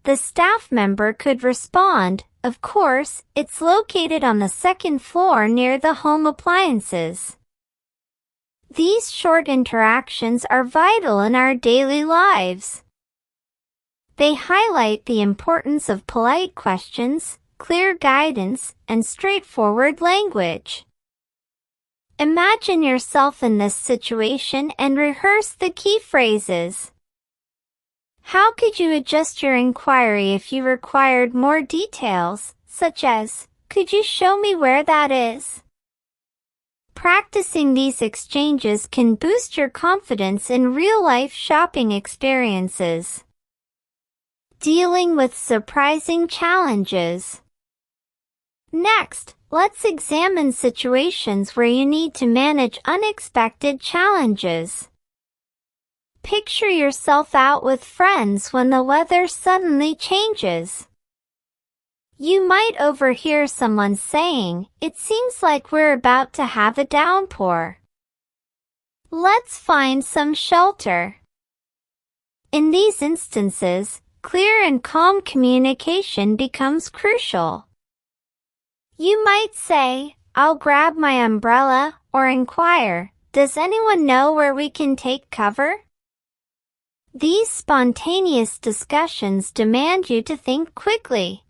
The staff member could respond, "Of course, it's located on the second floor near the home appliances." These short interactions are vital in our daily lives. They highlight the importance of polite questions, clear guidance, and straightforward language. Imagine yourself in this situation and rehearse the key phrases. How could you adjust your inquiry if you required more details, such as, "Could you show me where that is?" Practicing these exchanges can boost your confidence in real-life shopping experiences. Dealing with surprising challenges. Next, let's examine situations where you need to manage unexpected challenges. Picture yourself out with friends when the weather suddenly changes. You might overhear someone saying, "It seems like we're about to have a downpour. Let's find some shelter." In these instances, clear and calm communication becomes crucial. You might say, "I'll grab my umbrella," or inquire, "Does anyone know where we can take cover?" These spontaneous discussions demand you to think quickly.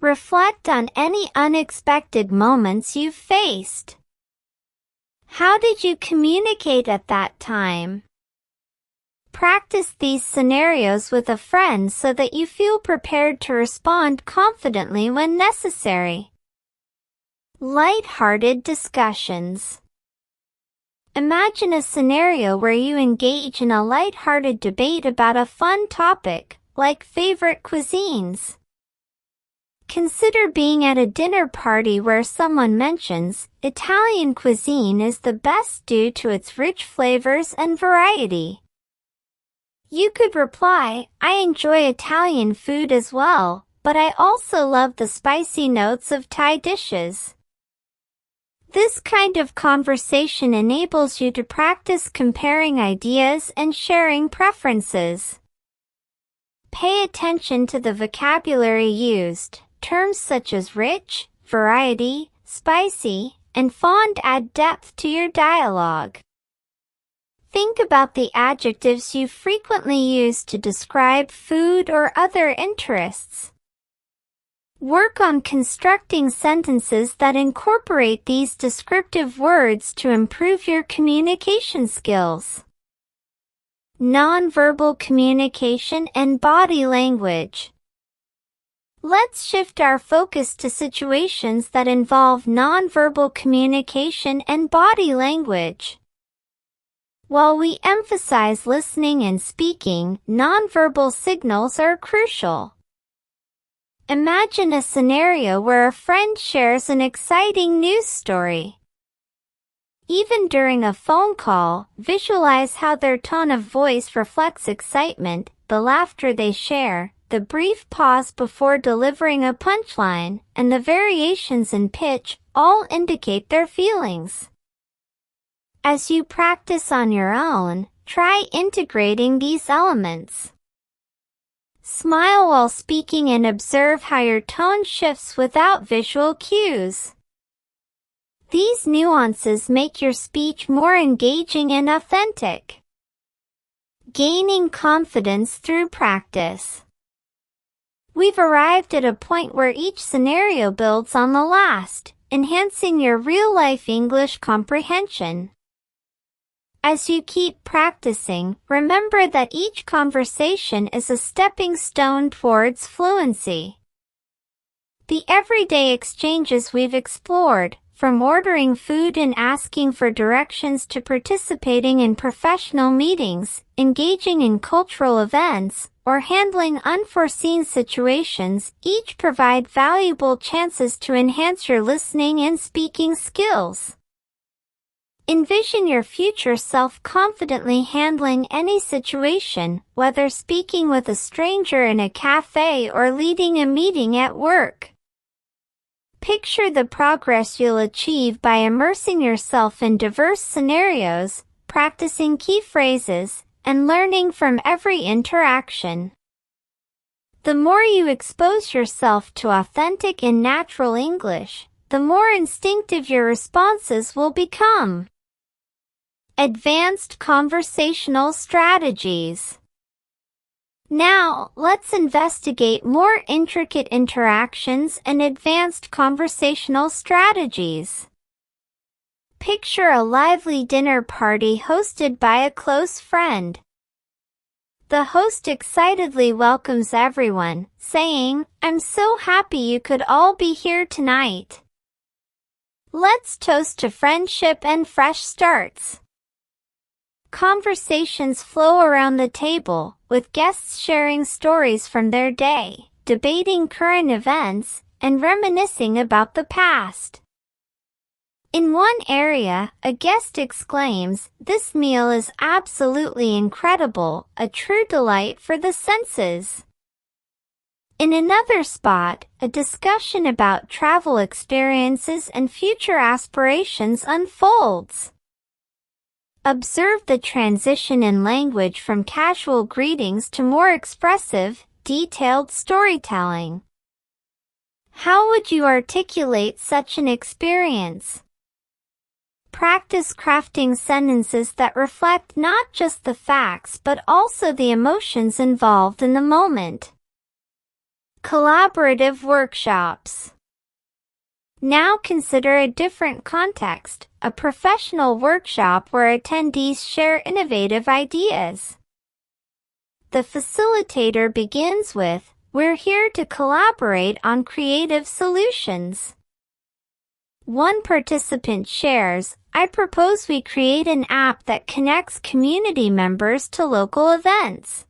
Reflect on any unexpected moments you've faced. How did you communicate at that time? Practice these scenarios with a friend so that you feel prepared to respond confidently when necessary. Light-hearted discussions. Imagine a scenario where you engage in a light-hearted debate about a fun topic, like favorite cuisines. Consider being at a dinner party where someone mentions, Italian cuisine is the best due to its rich flavors and variety. You could reply, I enjoy Italian food as well, but I also love the spicy notes of Thai dishes. This kind of conversation enables you to practice comparing ideas and sharing preferences. Pay attention to the vocabulary used. Terms such as rich, variety, spicy, and fond add depth to your dialogue. Think about the adjectives you frequently use to describe food or other interests. Work on constructing sentences that incorporate these descriptive words to improve your communication skills. Nonverbal communication and body language. Let's shift our focus to situations that involve nonverbal communication and body language. While we emphasize listening and speaking, nonverbal signals are crucial. Imagine a scenario where a friend shares an exciting news story. Even during a phone call, visualize how their tone of voice reflects excitement, the laughter they share, the brief pause before delivering a punchline, and the variations in pitch all indicate their feelings. As you practice on your own, try integrating these elements. Smile while speaking and observe how your tone shifts without visual cues. These nuances make your speech more engaging and authentic. Gaining confidence through practice. We've arrived at a point where each scenario builds on the last, enhancing your real-life English comprehension. As you keep practicing, remember that each conversation is a stepping stone towards fluency. The everyday exchanges we've explored, from ordering food and asking for directions to participating in professional meetings, engaging in cultural events, or handling unforeseen situations, each provide valuable chances to enhance your listening and speaking skills. Envision your future self confidently handling any situation, whether speaking with a stranger in a cafe or leading a meeting at work. Picture the progress you'll achieve by immersing yourself in diverse scenarios, practicing key phrases, and learning from every interaction. The more you expose yourself to authentic and natural English, the more instinctive your responses will become. Advanced conversational strategies. Now, let's investigate more intricate interactions and advanced conversational strategies. Picture a lively dinner party hosted by a close friend. The host excitedly welcomes everyone, saying, "I'm so happy you could all be here tonight. Let's toast to friendship and fresh starts." Conversations flow around the table, with guests sharing stories from their day, debating current events, and reminiscing about the past. In one area, a guest exclaims, "This meal is absolutely incredible, a true delight for the senses." In another spot, a discussion about travel experiences and future aspirations unfolds. Observe the transition in language from casual greetings to more expressive, detailed storytelling. How would you articulate such an experience? Practice crafting sentences that reflect not just the facts but also the emotions involved in the moment. Collaborative workshops. Now consider a different context, a professional workshop where attendees share innovative ideas. the facilitator begins with, "We're here to collaborate on creative solutions." One participant shares, "I propose we create an app that connects community members to local events."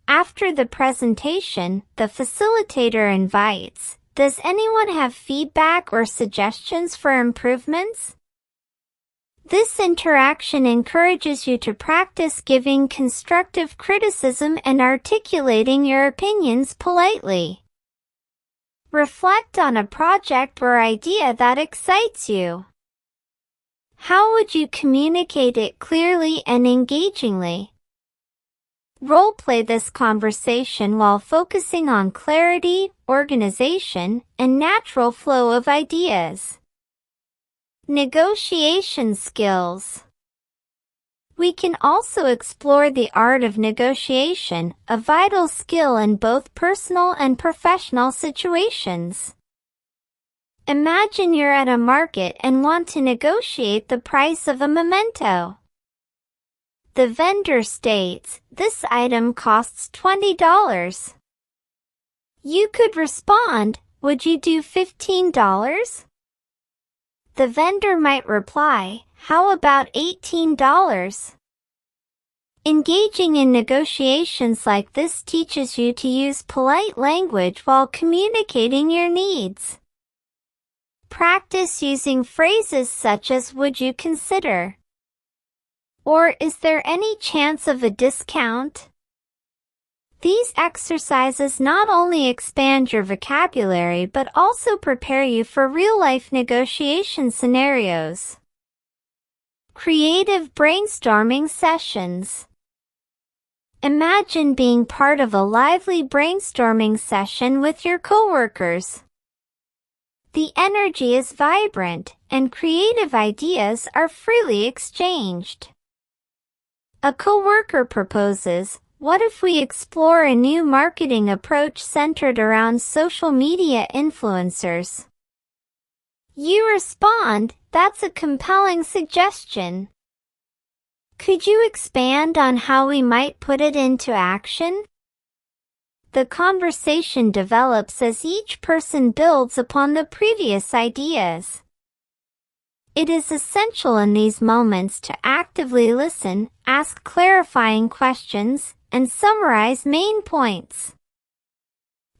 After the presentation, the facilitator invites, "Does anyone have feedback or suggestions for improvements?" This interaction encourages you to practice giving constructive criticism and articulating your opinions politely. Reflect on a project or idea that excites you. How would you communicate it clearly and engagingly? Role-play this conversation while focusing on clarity, organization, and natural flow of ideas. Negotiation skills. We can also explore the art of negotiation, a vital skill in both personal and professional situations. Imagine you're at a market and want to negotiate the price of a memento. The vendor states, "This item costs $20. You could respond, "Would you do $15? The vendor might reply, "How about $18? Engaging in negotiations like this teaches you to use polite language while communicating your needs. Practice using phrases such as "Would you consider?" or "Is there any chance of a discount?" These exercises not only expand your vocabulary but also prepare you for real-life negotiation scenarios. Creative brainstorming sessions. Imagine being part of a lively brainstorming session with your coworkers. The energy is vibrant, and creative ideas are freely exchanged. A coworker proposes, "What if we explore a new marketing approach centered around social media influencers?" You respond, "That's a compelling suggestion. Could you expand on how we might put it into action?" The conversation develops as each person builds upon the previous ideas. It is essential in these moments to actively listen, ask clarifying questions, and summarize main points.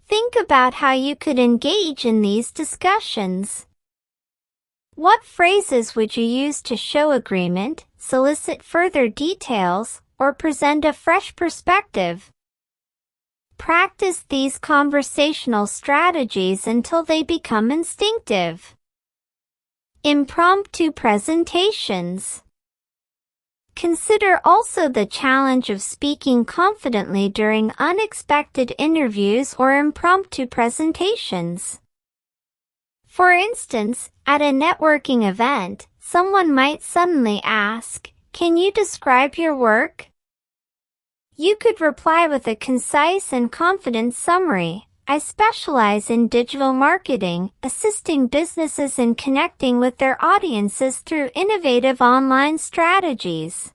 Think about how you could engage in these discussions. What phrases would you use to show agreement, solicit further details, or present a fresh perspective? Practice these conversational strategies until they become instinctive. Impromptu presentations. Consider also the challenge of speaking confidently during unexpected interviews or impromptu presentations. For instance, at a networking event, someone might suddenly ask, "Can you describe your work?" You could reply with a concise and confident summary, "I specialize in digital marketing, assisting businesses in connecting with their audiences through innovative online strategies."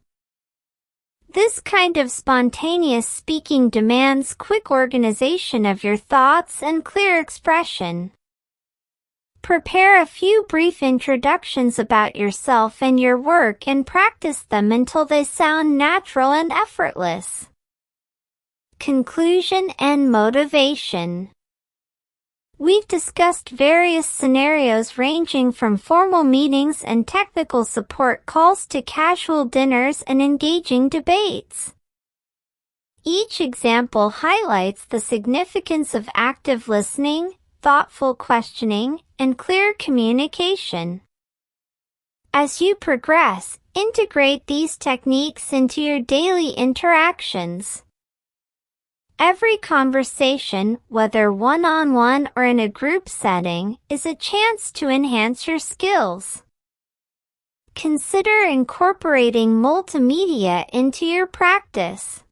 This kind of spontaneous speaking demands quick organization of your thoughts and clear expression. Prepare a few brief introductions about yourself and your work and practice them until they sound natural and effortless. Conclusion and motivation. We've discussed various scenarios ranging from formal meetings and technical support calls to casual dinners and engaging debates. Each example highlights the significance of active listening, thoughtful questioning, and clear communication. As you progress, integrate these techniques into your daily interactions. Every conversation, whether one-on-one or in a group setting, is a chance to enhance your skills. Consider incorporating multimedia into your practice.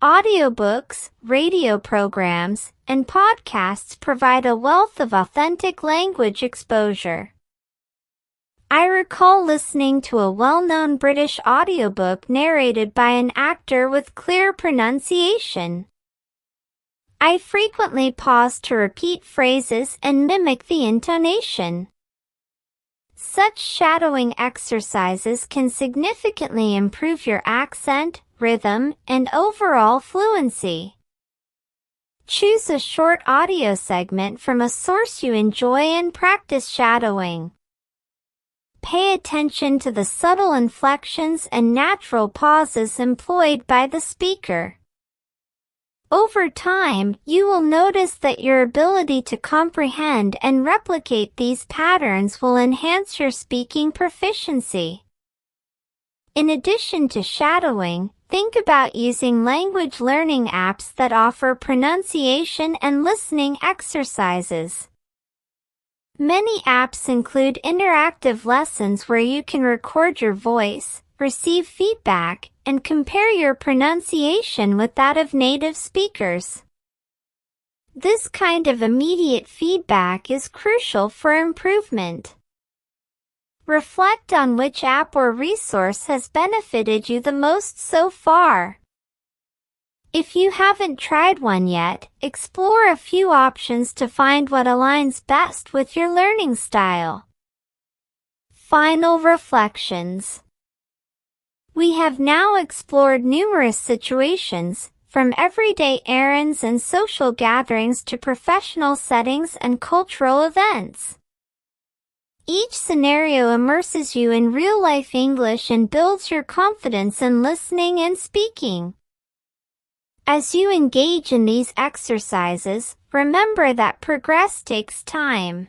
Audiobooks, radio programs, and podcasts provide a wealth of authentic language exposure. I recall listening to a well-known British audiobook narrated by an actor with clear pronunciation. I frequently paused to repeat phrases and mimic the intonation. Such shadowing exercises can significantly improve your accent, rhythm, and overall fluency. Choose a short audio segment from a source you enjoy and practice shadowing. Pay attention to the subtle inflections and natural pauses employed by the speaker. Over time, you will notice that your ability to comprehend and replicate these patterns will enhance your speaking proficiency. In addition to shadowing, think about using language learning apps that offer pronunciation and listening exercises. Many apps include interactive lessons where you can record your voice, receive feedback, and compare your pronunciation with that of native speakers. This kind of immediate feedback is crucial for improvement. Reflect on which app or resource has benefited you the most so far. If you haven't tried one yet, explore a few options to find what aligns best with your learning style. Final reflections. We have now explored numerous situations, from everyday errands and social gatherings to professional settings and cultural events. Each scenario immerses you in real-life English and builds your confidence in listening and speaking. As you engage in these exercises, remember that progress takes time.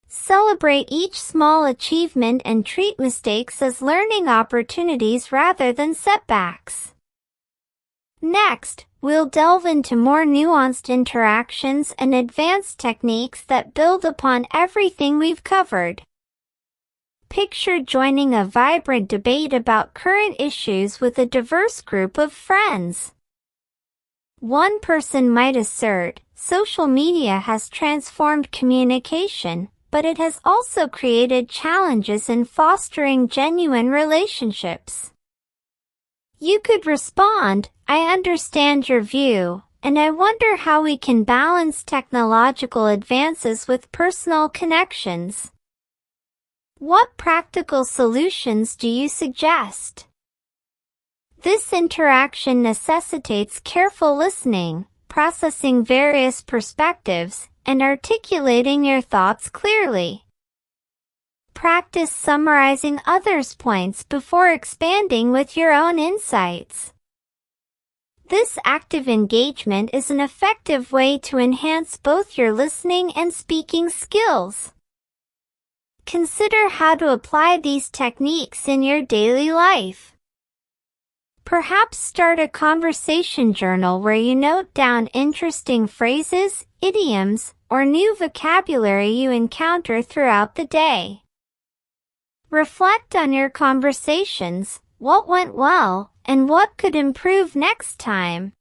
Celebrate each small achievement and treat mistakes as learning opportunities rather than setbacks. Next, we'll delve into more nuanced interactions and advanced techniques that build upon everything we've covered. Picture joining a vibrant debate about current issues with a diverse group of friends. One person might assert, social media has transformed communication, but it has also created challenges in fostering genuine relationships. You could respond, I understand your view, and I wonder how we can balance technological advances with personal connections. What practical solutions do you suggest? This interaction necessitates careful listening, processing various perspectives, and articulating your thoughts clearly. Practice summarizing others' points before expanding with your own insights. This active engagement is an effective way to enhance both your listening and speaking skills. Consider how to apply these techniques in your daily life. Perhaps start a conversation journal where you note down interesting phrases, idioms, or new vocabulary you encounter throughout the day. Reflect on your conversations, what went well, and what could improve next time.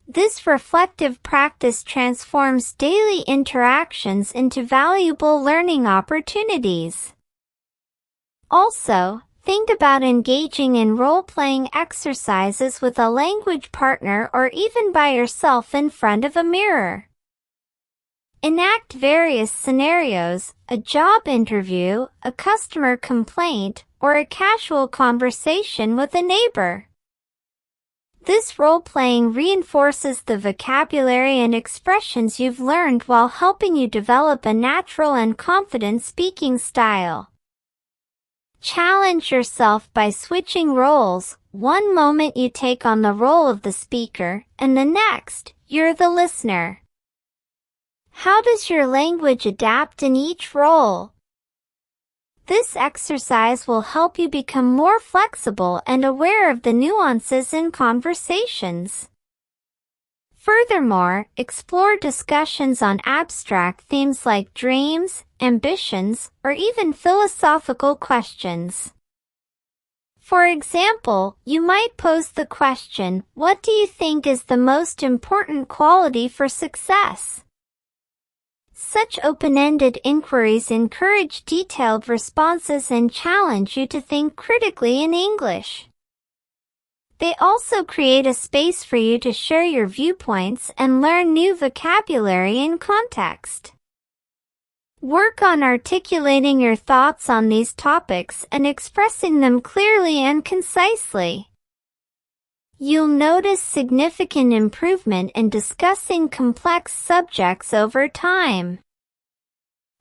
This reflective practice transforms daily interactions into valuable learning opportunities. Also, think about engaging in role-playing exercises with a language partner or even by yourself in front of a mirror. Enact various scenarios, a job interview, a customer complaint, or a casual conversation with a neighbor. This role-playing reinforces the vocabulary and expressions you've learned while helping you develop a natural and confident speaking style. Challenge yourself by switching roles. One moment you take on the role of the speaker, and the next, you're the listener. How does your language adapt in each role? This exercise will help you become more flexible and aware of the nuances in conversations. Furthermore, explore discussions on abstract themes like dreams, ambitions, or even philosophical questions. For example, you might pose the question, what do you think is the most important quality for success? Such open-ended inquiries encourage detailed responses and challenge you to think critically in English. They also create a space for you to share your viewpoints and learn new vocabulary in context. Work on articulating your thoughts on these topics and expressing them clearly and concisely. You'll notice significant improvement in discussing complex subjects over time.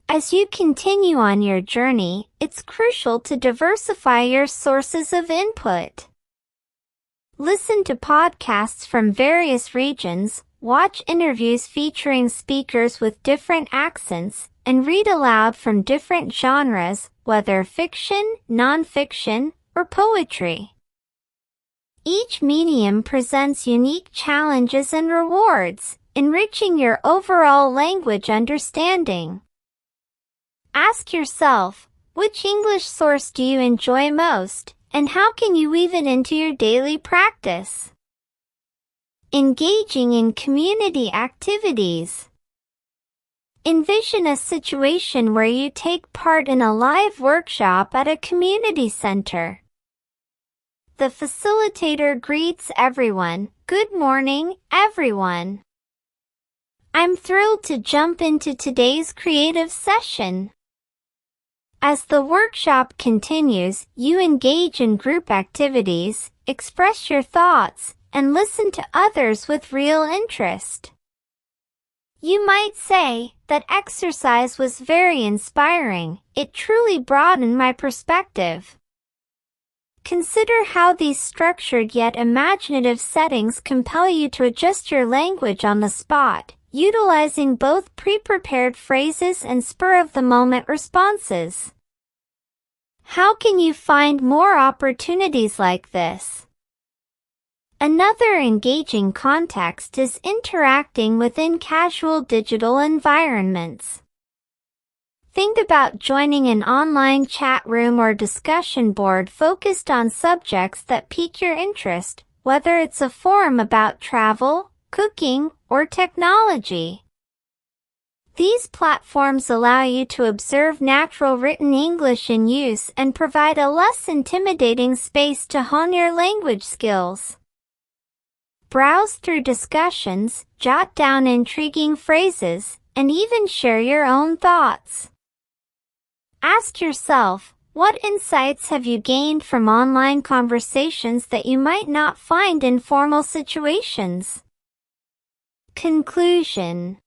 As you continue on your journey, it's crucial to diversify your sources of input. Listen to podcasts from various regions, watch interviews featuring speakers with different accents, and read aloud from different genres, whether fiction, nonfiction, or poetry. Each medium presents unique challenges and rewards, enriching your overall language understanding. Ask yourself, which English source do you enjoy most, and how can you weave it into your daily practice? Engaging in community activities. Envision a situation where you take part in a live workshop at a community center. The facilitator greets everyone, "Good morning, everyone. I'm thrilled to jump into today's creative session." As the workshop continues, you engage in group activities, express your thoughts, and listen to others with real interest. You might say, "That exercise was very inspiring. It truly broadened my perspective." Consider how these structured yet imaginative settings compel you to adjust your language on the spot, utilizing both pre-prepared phrases and spur-of-the-moment responses. How can you find more opportunities like this? Another engaging context is interacting within casual digital environments. Think about joining an online chat room or discussion board focused on subjects that pique your interest, whether it's a forum about travel, cooking, or technology. These platforms allow you to observe natural written English in use and provide a less intimidating space to hone your language skills. Browse through discussions, jot down intriguing phrases, and even share your own thoughts. Ask yourself, what insights have you gained from online conversations that you might not find in formal situations? Conclusion.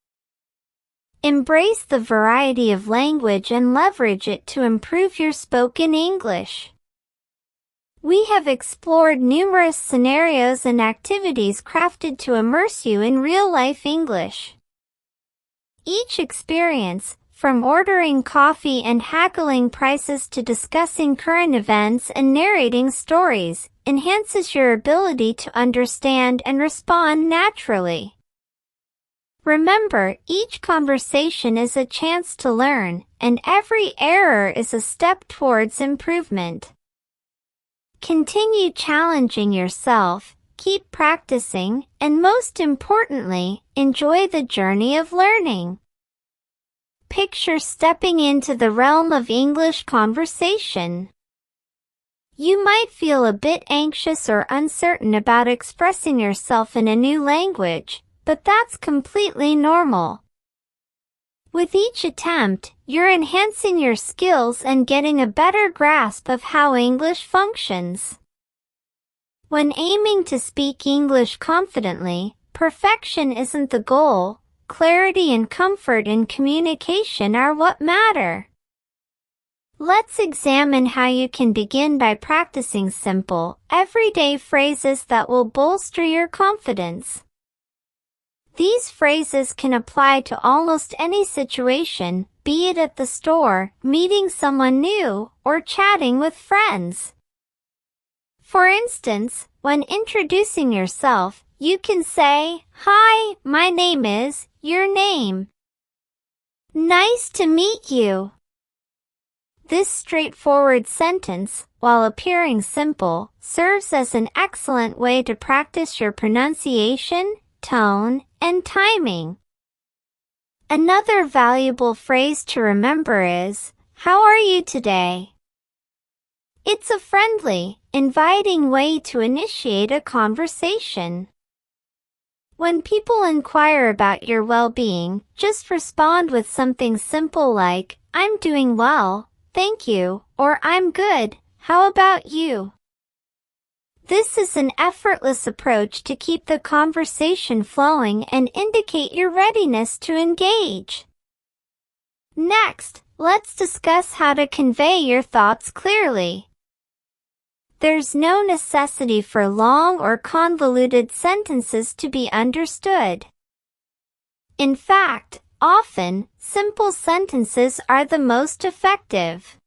Embrace the variety of language and leverage it to improve your spoken English. We have explored numerous scenarios and activities crafted to immerse you in real-life English. Each experience, from ordering coffee and haggling prices to discussing current events and narrating stories, enhances your ability to understand and respond naturally. Remember, each conversation is a chance to learn, and every error is a step towards improvement. Continue challenging yourself, keep practicing, and most importantly, enjoy the journey of learning. Picture stepping into the realm of English conversation. You might feel a bit anxious or uncertain about expressing yourself in a new language, but that's completely normal. With each attempt, you're enhancing your skills and getting a better grasp of how English functions. When aiming to speak English confidently, perfection isn't the goal. Clarity and comfort in communication are what matter. Let's examine how you can begin by practicing simple, everyday phrases that will bolster your confidence. These phrases can apply to almost any situation, be it at the store, meeting someone new, or chatting with friends. For instance, when introducing yourself, you can say, "Hi, my name is," your name. "Nice to meet you." This straightforward sentence, while appearing simple, serves as an excellent way to practice your pronunciation, tone, and timing. Another valuable phrase to remember is, "How are you today?" It's a friendly, inviting way to initiate a conversation. When people inquire about your well-being, just respond with something simple like, "I'm doing well, thank you," or "I'm good, how about you?" This is an effortless approach to keep the conversation flowing and indicate your readiness to engage. Next, let's discuss how to convey your thoughts clearly. There's no necessity for long or convoluted sentences to be understood. In fact, often, simple sentences are the most effective.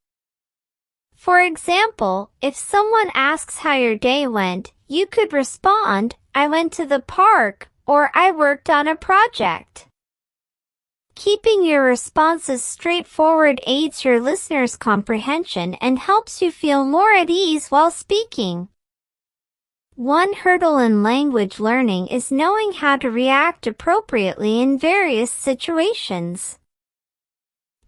For example, if someone asks how your day went, you could respond, "I went to the park," or "I worked on a project." Keeping your responses straightforward aids your listeners' comprehension and helps you feel more at ease while speaking. One hurdle in language learning is knowing how to react appropriately in various situations.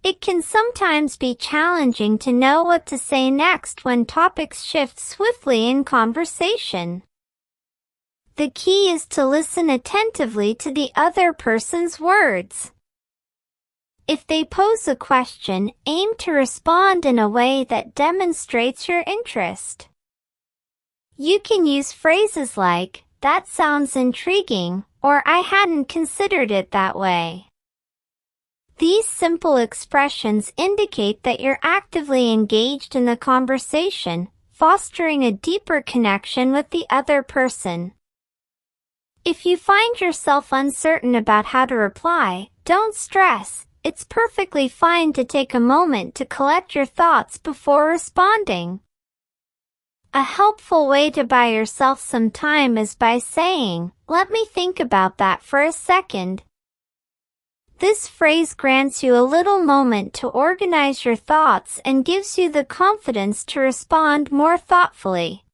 It can sometimes be challenging to know what to say next when topics shift swiftly in conversation. The key is to listen attentively to the other person's words. If they pose a question, aim to respond in a way that demonstrates your interest. You can use phrases like, "That sounds intriguing," or "I hadn't considered it that way." These simple expressions indicate that you're actively engaged in the conversation, fostering a deeper connection with the other person. If you find yourself uncertain about how to reply, don't stress. It's perfectly fine to take a moment to collect your thoughts before responding. A helpful way to buy yourself some time is by saying, "Let me think about that for a second." This phrase grants you a little moment to organize your thoughts and gives you the confidence to respond more thoughtfully.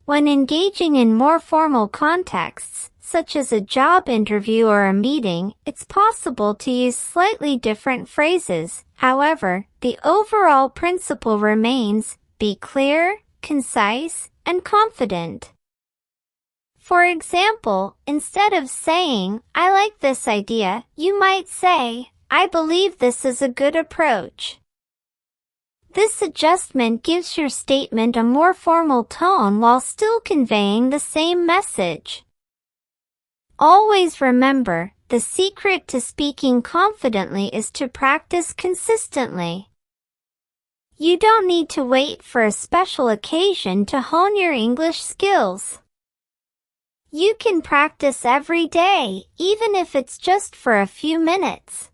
When engaging in more formal contexts, such as a job interview or a meeting, it's possible to use slightly different phrases. However, the overall principle remains: be clear, concise, and confident. For example, instead of saying, "I like this idea," you might say, "I believe this is a good approach." This adjustment gives your statement a more formal tone while still conveying the same message. Always remember, the secret to speaking confidently is to practice consistently. You don't need to wait for a special occasion to hone your English skills. You can practice every day, even if it's just for a few minutes.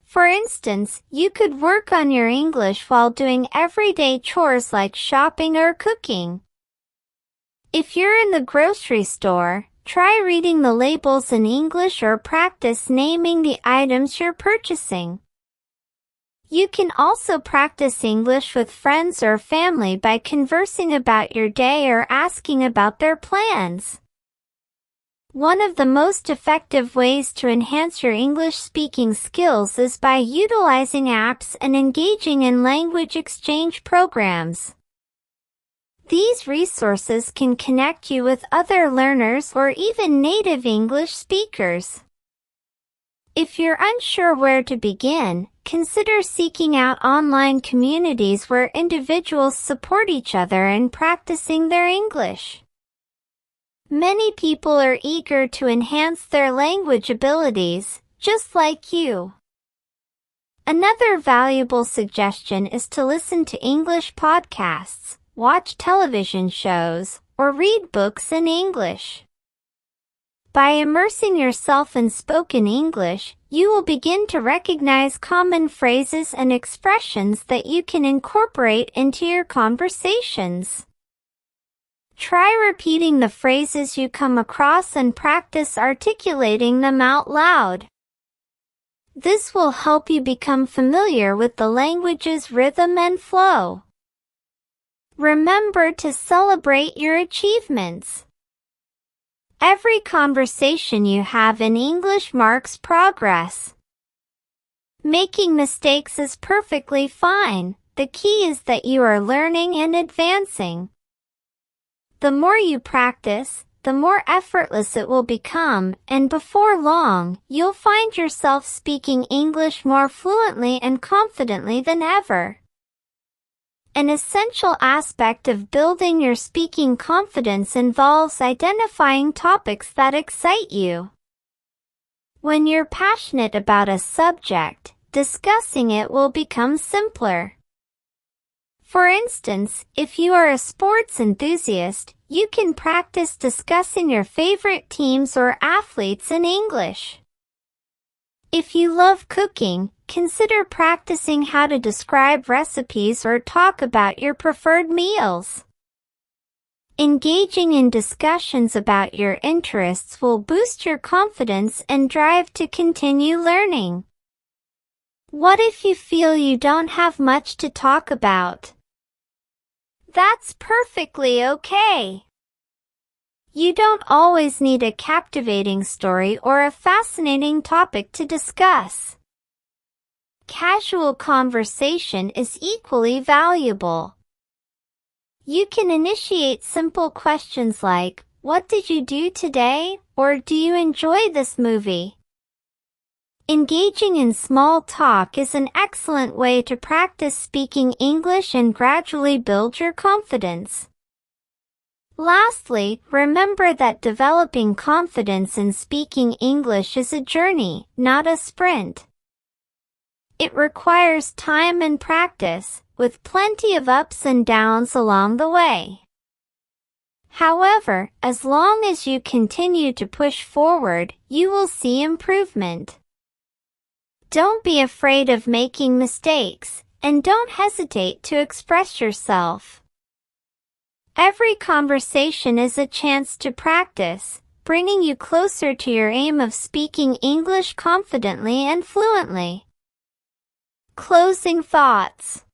For instance, you could work on your English while doing everyday chores like shopping or cooking. If you're in the grocery store, try reading the labels in English or practice naming the items you're purchasing. You can also practice English with friends or family by conversing about your day or asking about their plans. One of the most effective ways to enhance your English speaking skills is by utilizing apps and engaging in language exchange programs. These resources can connect you with other learners or even native English speakers. If you're unsure where to begin, consider seeking out online communities where individuals support each other in practicing their English. Many people are eager to enhance their language abilities, just like you. Another valuable suggestion is to listen to English podcasts, watch television shows, or read books in English. By immersing yourself in spoken English, you will begin to recognize common phrases and expressions that you can incorporate into your conversations. Try repeating the phrases you come across and practice articulating them out loud. This will help you become familiar with the language's rhythm and flow. Remember to celebrate your achievements. Every conversation you have in English marks progress. Making mistakes is perfectly fine. The key is that you are learning and advancing. The more you practice, the more effortless it will become, and before long, you'll find yourself speaking English more fluently and confidently than ever. An essential aspect of building your speaking confidence involves identifying topics that excite you. When you're passionate about a subject, discussing it will become simpler. For instance, if you are a sports enthusiast, you can practice discussing your favorite teams or athletes in English. If you love cooking, consider practicing how to describe recipes or talk about your preferred meals. Engaging in discussions about your interests will boost your confidence and drive to continue learning. What if you feel you don't have much to talk about? That's perfectly okay. You don't always need a captivating story or a fascinating topic to discuss. Casual conversation is equally valuable. You can initiate simple questions like, "What did you do today?" or "Do you enjoy this movie?" Engaging in small talk is an excellent way to practice speaking English and gradually build your confidence. Lastly, remember that developing confidence in speaking English is a journey, not a sprint. It requires time and practice, with plenty of ups and downs along the way. However, as long as you continue to push forward, you will see improvement. Don't be afraid of making mistakes, and don't hesitate to express yourself. Every conversation is a chance to practice, bringing you closer to your aim of speaking English confidently and fluently. Closing thoughts.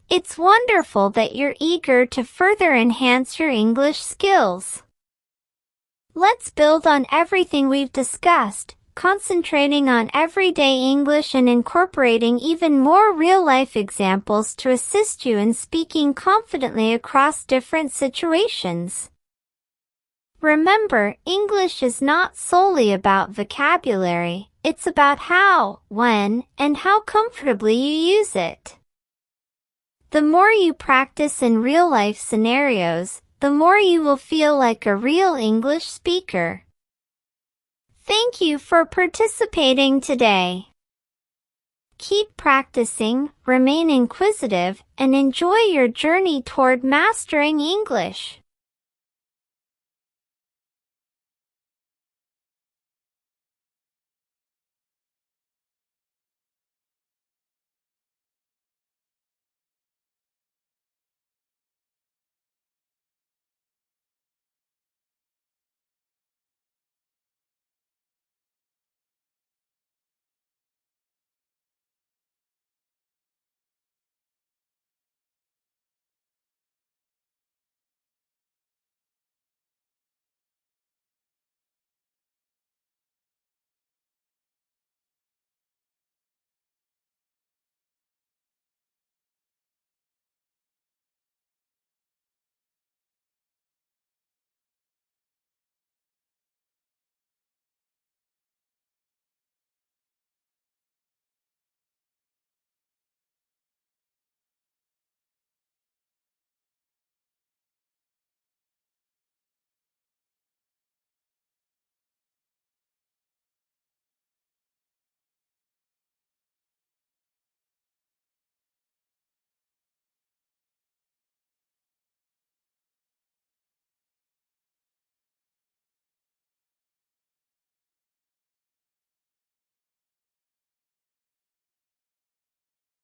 It's wonderful that you're eager to further enhance your English skills. Let's build on everything we've discussed, concentrating on everyday English and incorporating even more real-life examples to assist you in speaking confidently across different situations. Remember, English is not solely about vocabulary, it's about how, when, and how comfortably you use it. The more you practice in real-life scenarios, the more you will feel like a real English speaker. Thank you for participating today. Keep practicing, remain inquisitive, and enjoy your journey toward mastering English.